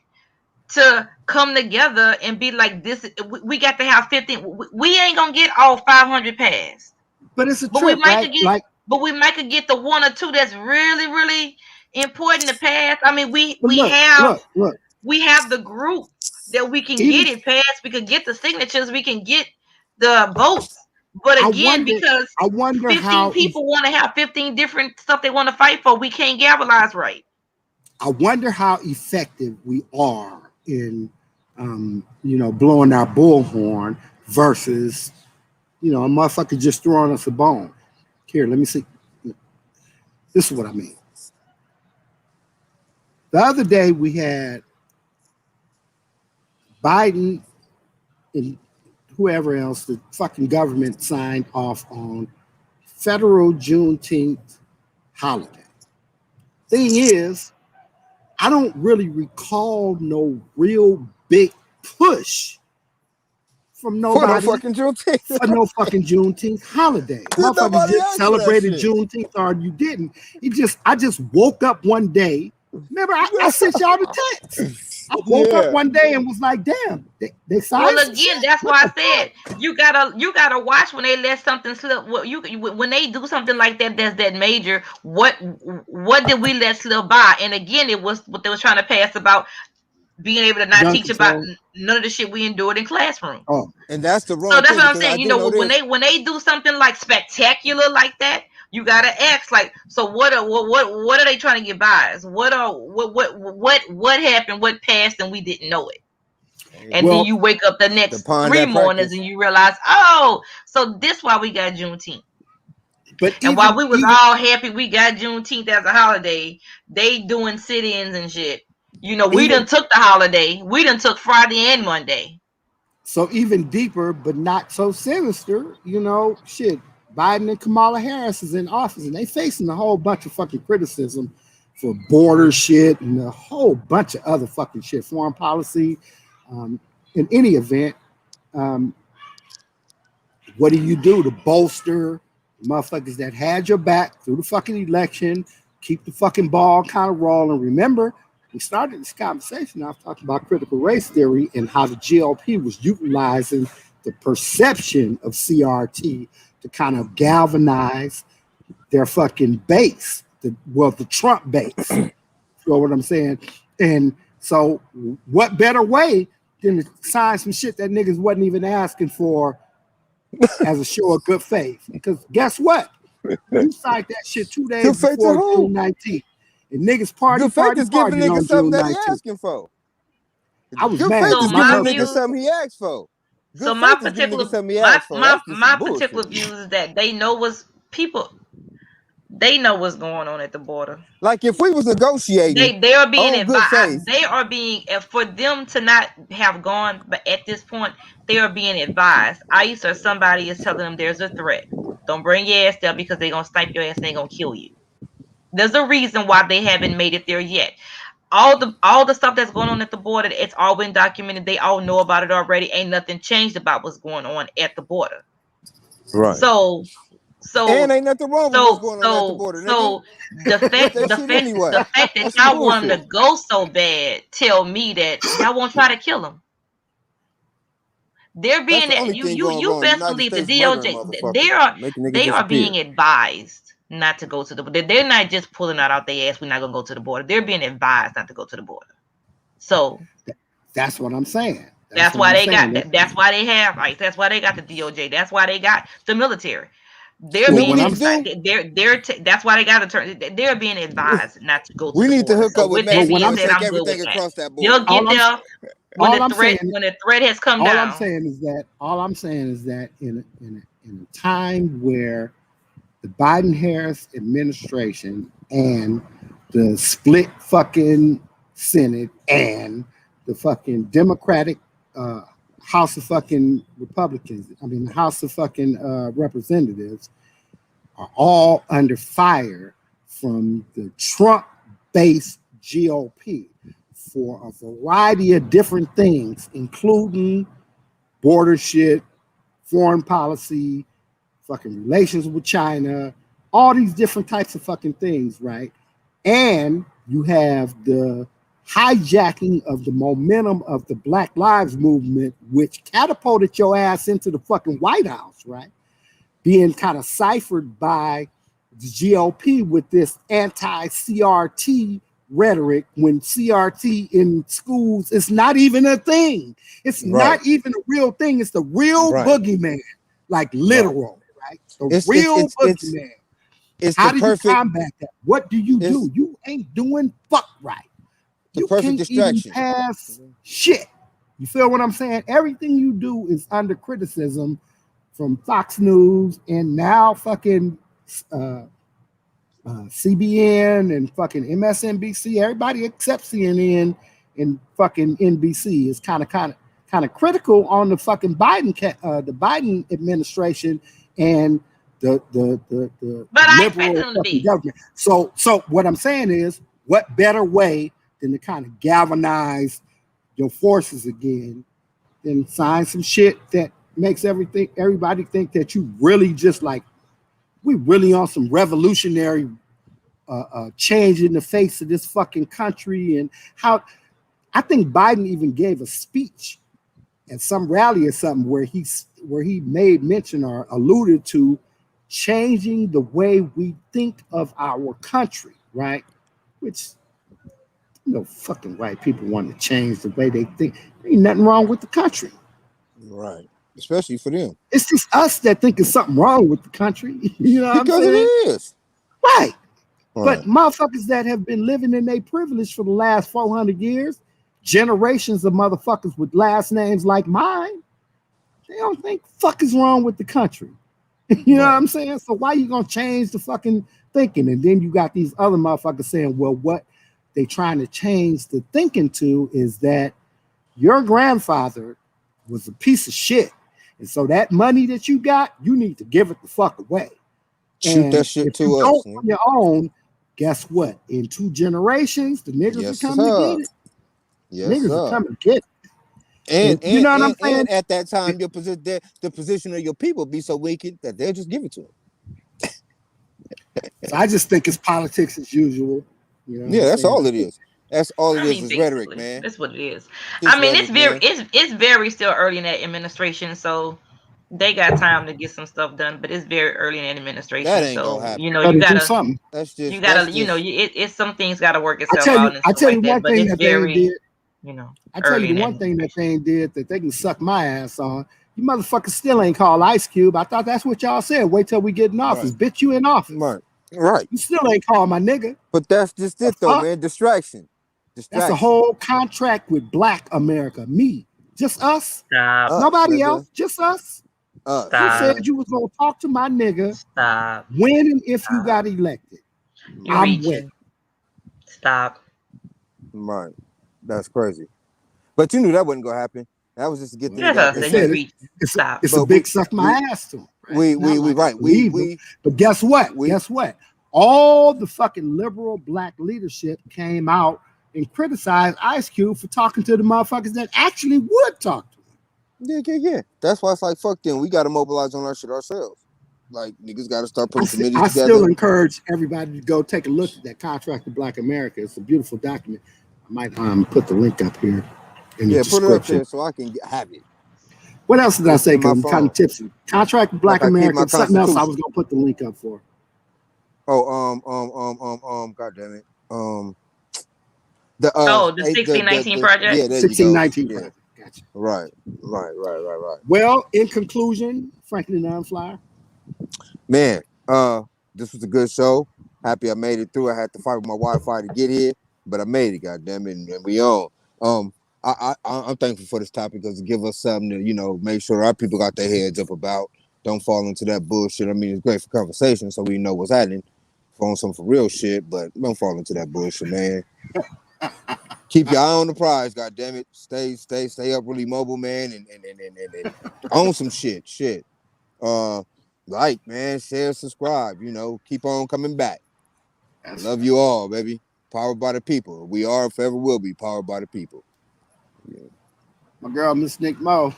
to come together and be like this. We got to have 15. We ain't gonna get all 500 passed. But it's a But trip, we might right? could get, but we might could get the 1 or 2 that's really, really important to pass. I mean, we have the group that we can get it passed. We could get the signatures. We can get the votes. But again, because I wonder 15 people want to have 15 different stuff they want to fight for, we can't gavelize right. I wonder how effective we are in, blowing our bullhorn versus, a motherfucker just throwing us a bone. Here, let me see. This is what I mean. The other day we had Biden and whoever else, the fucking government signed off on federal Juneteenth holiday. Thing is, I don't really recall no real big push from nobody for no fucking Juneteenth holiday. Nobody Motherfuckers just asked celebrated for that shit. Juneteenth, or you didn't. I just woke up one day. Remember, I sent y'all the text. I woke up one day and was like, damn, they signed. Well, again, that's why I said you gotta watch when they let something slip. When they do something like that, that's that major. What did we let slip by? And again, it was what they was trying to pass about being able to not Gun teach control. about none of the shit we endured in classroom. Oh, and that's the wrong. So that's thing, what I'm because saying. When they do something like spectacular like that, you gotta ask, like, so what are they trying to get by? What happened? What passed and we didn't know it? And then you wake up the next 3 mornings and you realize, oh, so this why we got Juneteenth. And while we was all happy we got Juneteenth as a holiday, they doing sit-ins and shit. We done took the holiday. We done took Friday and Monday. So even deeper, but not so sinister, shit. Biden and Kamala Harris is in office, and they facing a whole bunch of fucking criticism for border shit and a whole bunch of other fucking shit, foreign policy. In any event, what do you do to bolster motherfuckers that had your back through the fucking election, keep the fucking ball kind of rolling? Remember, we started this conversation. I was talking about critical race theory and how the GOP was utilizing the perception of CRT to kind of galvanize their fucking base, the Trump base. You know what I'm saying? And so what better way than to sign some shit that niggas wasn't even asking for as a show of good faith? Because guess what? You signed that shit 2 days before June 19th. And niggas party is giving niggas something that he asking for. I was good mad. faith is giving view, niggas something he asked for. Good so my particular views is that they know was people. They know what's going on at the border. Like if we was negotiating, They are being good faith. advised. They are being for them to not have gone, but at this point, they are being advised. ICE or somebody is telling them there's a threat. Don't bring your ass there because they're gonna snipe your ass and they're gonna kill you. There's a reason why they haven't made it there yet. All the stuff that's going on at the border, it's all been documented. They all know about it already. Ain't nothing changed about what's going on at the border. Right. So and ain't nothing wrong with what's going on at the border. So the fact that y'all want them to go so bad tell me that y'all won't try to kill them. They're being you best believe the DOJ. They are being advised not to go to the border. They're not just pulling out their ass. We're not gonna go to the border. They're being advised not to go to the border. So that's what I'm saying. That's why they got that. That's why they have ICE. That's why they got the DOJ. That's why they got the military. They're being that's why they got to turn. They're being advised not to go to we the need border. to hook up with that being said, I'm everything good across that border. They'll get there when the threat has come down. All I'm saying is that in a time where the Biden-Harris administration and the split fucking Senate and the fucking Democratic House of fucking Republicans, the House of fucking Representatives are all under fire from the Trump-based GOP for a variety of different things, including border shit, foreign policy, fucking relations with China, all these different types of fucking things, right? And you have the hijacking of the momentum of the Black Lives Movement, which catapulted your ass into the fucking White House, right? Being kind of ciphered by the GOP with this anti-CRT rhetoric when CRT in schools is not even a thing. It's not even a real thing. It's the real boogeyman, like literal, right? The real boogeyman. How do you combat that? What do? You ain't doing fuck right. The perfect distraction. Even pass shit. You feel what I'm saying? Everything you do is under criticism from Fox News and now fucking CBN and fucking MSNBC. Everybody except CNN and fucking NBC is kind of critical on the fucking Biden administration and the liberal fucking government. So what I'm saying is, what better way than to kind of galvanize your forces again than sign some shit that makes everybody think that you really just like, we really on some revolutionary change in the face of this fucking country. And how I think Biden even gave a speech at some rally or something where he made mention or alluded to changing the way we think of our country, right? Which fucking white people want to change the way they think. There ain't nothing wrong with the country. Right. Especially for them. It's just us that think there's something wrong with the country. You know what I'm saying? It is. Right. But motherfuckers that have been living in their privilege for the last 400 years, generations of motherfuckers with last names like mine, they don't think fuck is wrong with the country. You know what I'm saying? So why you gonna change the fucking thinking? And then you got these other motherfuckers saying, well, what they trying to change the thinking to is that your grandfather was a piece of shit. And so that money that you got, you need to give it the fuck away. Shoot that shit to us. On your own, guess what? In 2 generations, the niggas are coming to get it. Niggas are coming to get it. And you know what I'm saying? And at that time, the position of your people be so weakened that they'll just give it to them. So I just think it's politics as usual. You know that's all it is. That's all it is rhetoric, man. That's what it is. It's very still early in that administration, so they got time to get some stuff done. But it's very early in that administration, that ain't gonna happen. You gotta do something. It's some things gotta work itself out. I tell you one thing that they did. I tell you one thing that they did that they can suck my ass on. You motherfuckers still ain't called Ice Cube. I thought that's what y'all said. Wait till we get in office. Bitch, you in office. Right. You still ain't called my nigga. But that's just it though, man. Distraction. That's a whole contract with Black America. Me. Just us. Nobody else. Just us. us. You said you was gonna talk to my nigga. Stop. When and if you got elected. You're I'm reaching. waiting. Stop. Right. That's crazy. But you knew that wasn't gonna happen. That was just to get them. That's us. You reach. Stop. It's a big suck my ass to him. But guess what? Guess what? All the fucking liberal black leadership came out and criticized Ice Cube for talking to the motherfuckers that actually would talk to him. Yeah. That's why it's like, fuck them. We got to mobilize on our shit ourselves. Like, niggas got to start putting committees together. I still encourage everybody to go take a look at that Contract to Black America. It's a beautiful document. I might put the link up here in the description. Put it up there so I can have it. What else did I say? Because I'm kind of tipsy. Contract to Black America. Something else I was going to put the link up for. Oh, God damn it. The 1619 project? Yeah, 1619 project. Gotcha. Right. Well, in conclusion, Franklin Unflyer. Man, this was a good show. Happy I made it through. I had to fight with my Wi-Fi to get here, but I made it, goddamn it, and we on. I'm thankful for this topic because it gives us something to, make sure our people got their heads up about. Don't fall into that bullshit. I mean, it's great for conversation, so we know what's happening. On some for real shit, but don't fall into that bullshit, man. Keep your eye on the prize, goddammit. Stay up really mobile, man, and own some shit. Like, man, share, subscribe, keep on coming back. Love you all, baby. Powered by the people. We are, forever will be powered by the people. Yeah. My girl, Miss Nick Mo.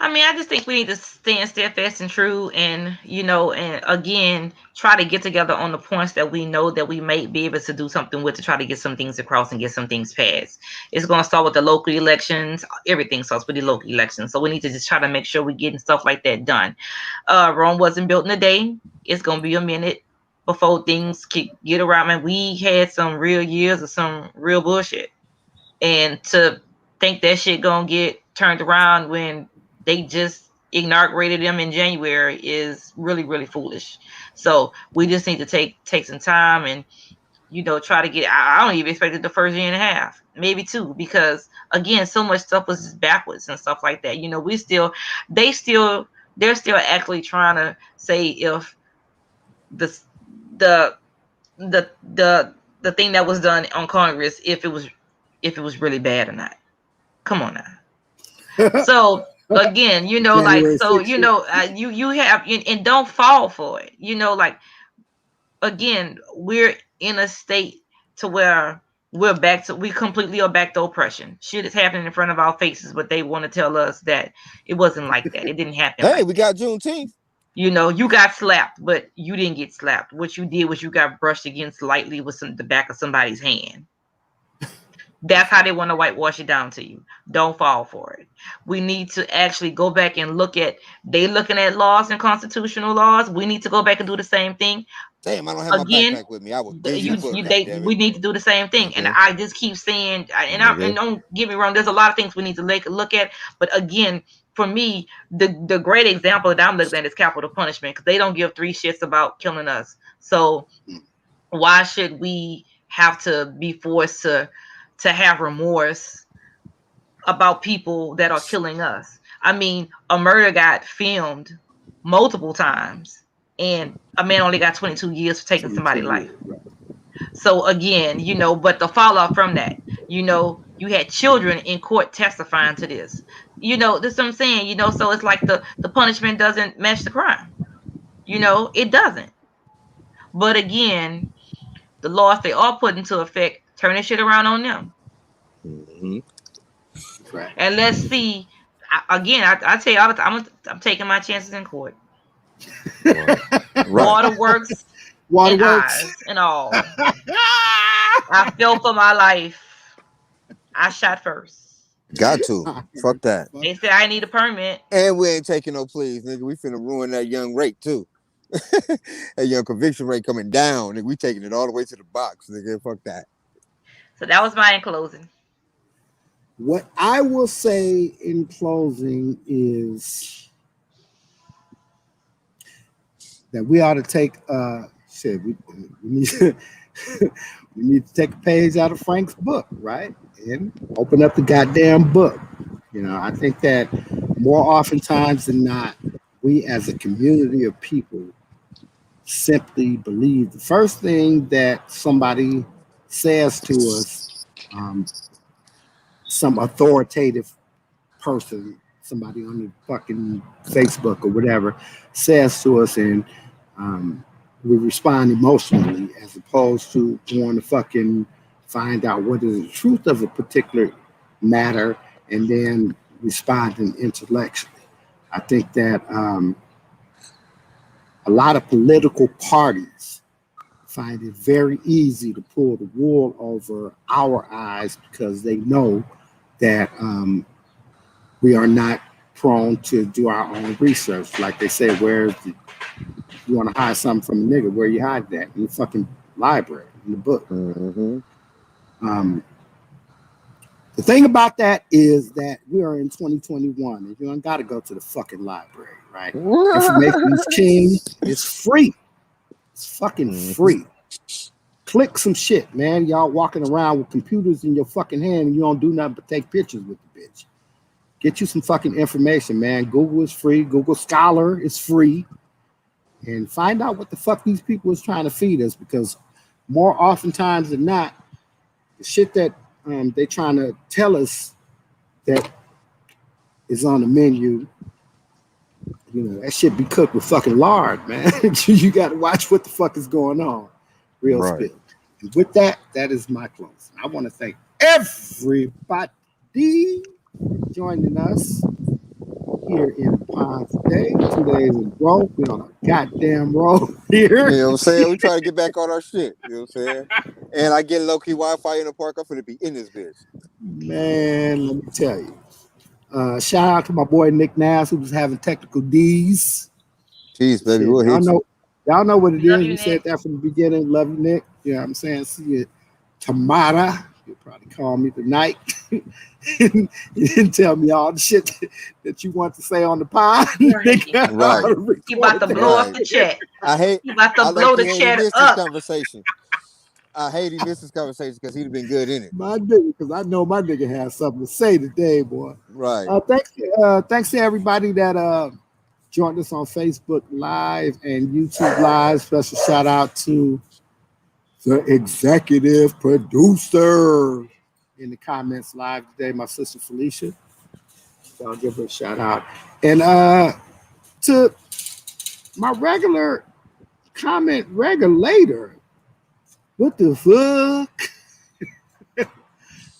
I mean, I just think we need to stand steadfast and true and, and again, try to get together on the points that we know that we may be able to do something with to try to get some things across and get some things passed. It's going to start with the local elections. Everything starts with the local elections. So we need to just try to make sure we're getting stuff like that done. Rome wasn't built in a day. It's going to be a minute before things get around. And we had some real years of some real bullshit. And to think that shit going to get turned around when they just inaugurated them in January is really, really foolish. So we just need to take some time and, try to get. I don't even expect it the first year and a half, maybe two, because again, so much stuff was just backwards and stuff like that. They're still actually trying to say if the thing that was done on Congress, if it was really bad or not. Come on now. So. Again, you have, and don't fall for it. Again, we're in a state to where we completely are back to oppression. Shit is happening in front of our faces, but they want to tell us that it wasn't like that. It didn't happen. Hey, we got Juneteenth. You got slapped, but you didn't get slapped. What you did was you got brushed against lightly with the back of somebody's hand. That's how they want to whitewash it down to you. Don't fall for it. We need to actually go back and they looking at laws and constitutional laws. We need to go back and do the same thing. Damn, I don't have my backpack with me. I was busy. We need to do the same thing. Mm-hmm. And I just keep saying, and don't get me wrong, there's a lot of things we need to look at. But again, for me, the great example that I'm looking at is capital punishment, because they don't give three shits about killing us. So why should we have to be forced to have remorse about people that are killing us? I mean, a murder got filmed multiple times, and a man only got 22 years for taking somebody's life. So again, but the fallout from that, you had children in court testifying to this. This is what I'm saying, so it's like the punishment doesn't match the crime. It doesn't. But again, the laws they are put into effect turn this shit around on them. Mm-hmm. Right. And let's see. Again, I tell you all the time, I'm taking my chances in court. Right. Waterworks, and all. I fell for my life. I shot first. Got to. Fuck that. They said I need a permit. And we ain't taking no pleas, nigga. We finna ruin that young rate too. That young conviction rate coming down, nigga. We taking it all the way to the box, nigga. Fuck that. So that was my in closing. What I will say in closing is that we ought to take we need we need to take a page out of Frank's book, right? And open up the goddamn book. I think that more oftentimes than not, we as a community of people simply believe the first thing that somebody says to us, some authoritative person, somebody on the fucking Facebook or whatever, says to us, and we respond emotionally as opposed to going to fucking find out what is the truth of a particular matter and then responding intellectually. I think that a lot of political parties find it very easy to pull the wool over our eyes because they know that we are not prone to do our own research. Like they say, you want to hide something from a nigga, where you hide that? In the fucking library, in the book. Mm-hmm. The thing about that is that we are in 2021 and you don't got to go to the fucking library, right? Information is king. It's free. It's fucking free. Click some shit, man. Y'all walking around with computers in your fucking hand and you don't do nothing but take pictures with the bitch. Get you some fucking information, man. Google is free. Google Scholar is free. And find out what the fuck these people is trying to feed us, because more oftentimes than not, the shit that they trying to tell us that is on the menu, you know, that shit be cooked with fucking lard, man. You got to watch what the fuck is going on. Real spill. And with that, that is my close. I want to thank everybody joining us here in Pond today. 2 days in a row. We on a goddamn roll here. You know what I'm saying? We try to get back on our shit. You know what I'm saying? And I get low-key Wi-Fi in the park. I'm finna be in this bitch. Man, let me tell you. Shout out to my boy Nick Nass, who was having technical D's. Jeez, baby, we'll hit you. Y'all know what it Love is. you, We said that from the beginning. Love you, Nick. You know what I'm saying? See you tomorrow. You'll probably call me tonight. You didn't tell me all the shit that you want to say on the pod. Right. You about to blow up the chat. You about to blow the chat up. Conversation. I hate he missed this conversation because he'd have been good in it. My nigga, because I know my nigga has something to say today, boy. Right. Thanks to everybody that joined us on Facebook Live and YouTube Live. Special shout out to the executive producer in the comments live today, my sister Felicia. So I'll give her a shout out. And to my regular comment regulator, what the fuck?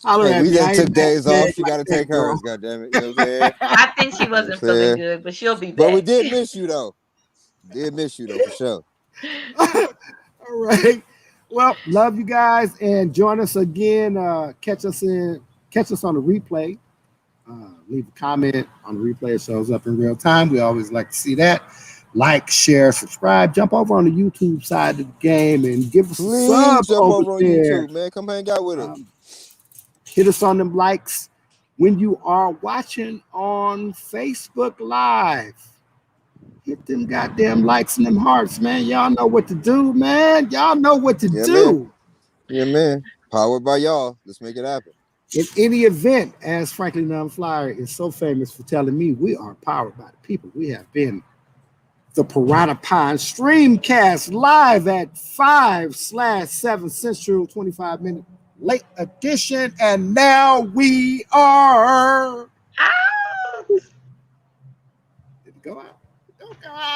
Hey, we just took days off. She got to take hers, goddammit. You know what I'm saying? I think she wasn't feeling good, but she'll be back. But we did miss you, though. For sure. All right. Well, love you guys, and join us again. Catch us on the replay. Leave a comment on the replay. It shows up in real time. We always like to see that. Like, share, subscribe. Jump over on the YouTube side of the game and give us a sub over on there. YouTube, man. Come hang out with us. Hit us on them likes when you are watching on Facebook Live. Hit them goddamn likes and them hearts, man. Y'all know what to do, man. Y'all know what to do. Man. Yeah, man. Powered by y'all. Let's make it happen. In any event, as Franklin Flyer is so famous for telling me, we are powered by the people. We have been the Piranha Pond Streamcast live at 5/7 Central, 25-minute late edition. And now we are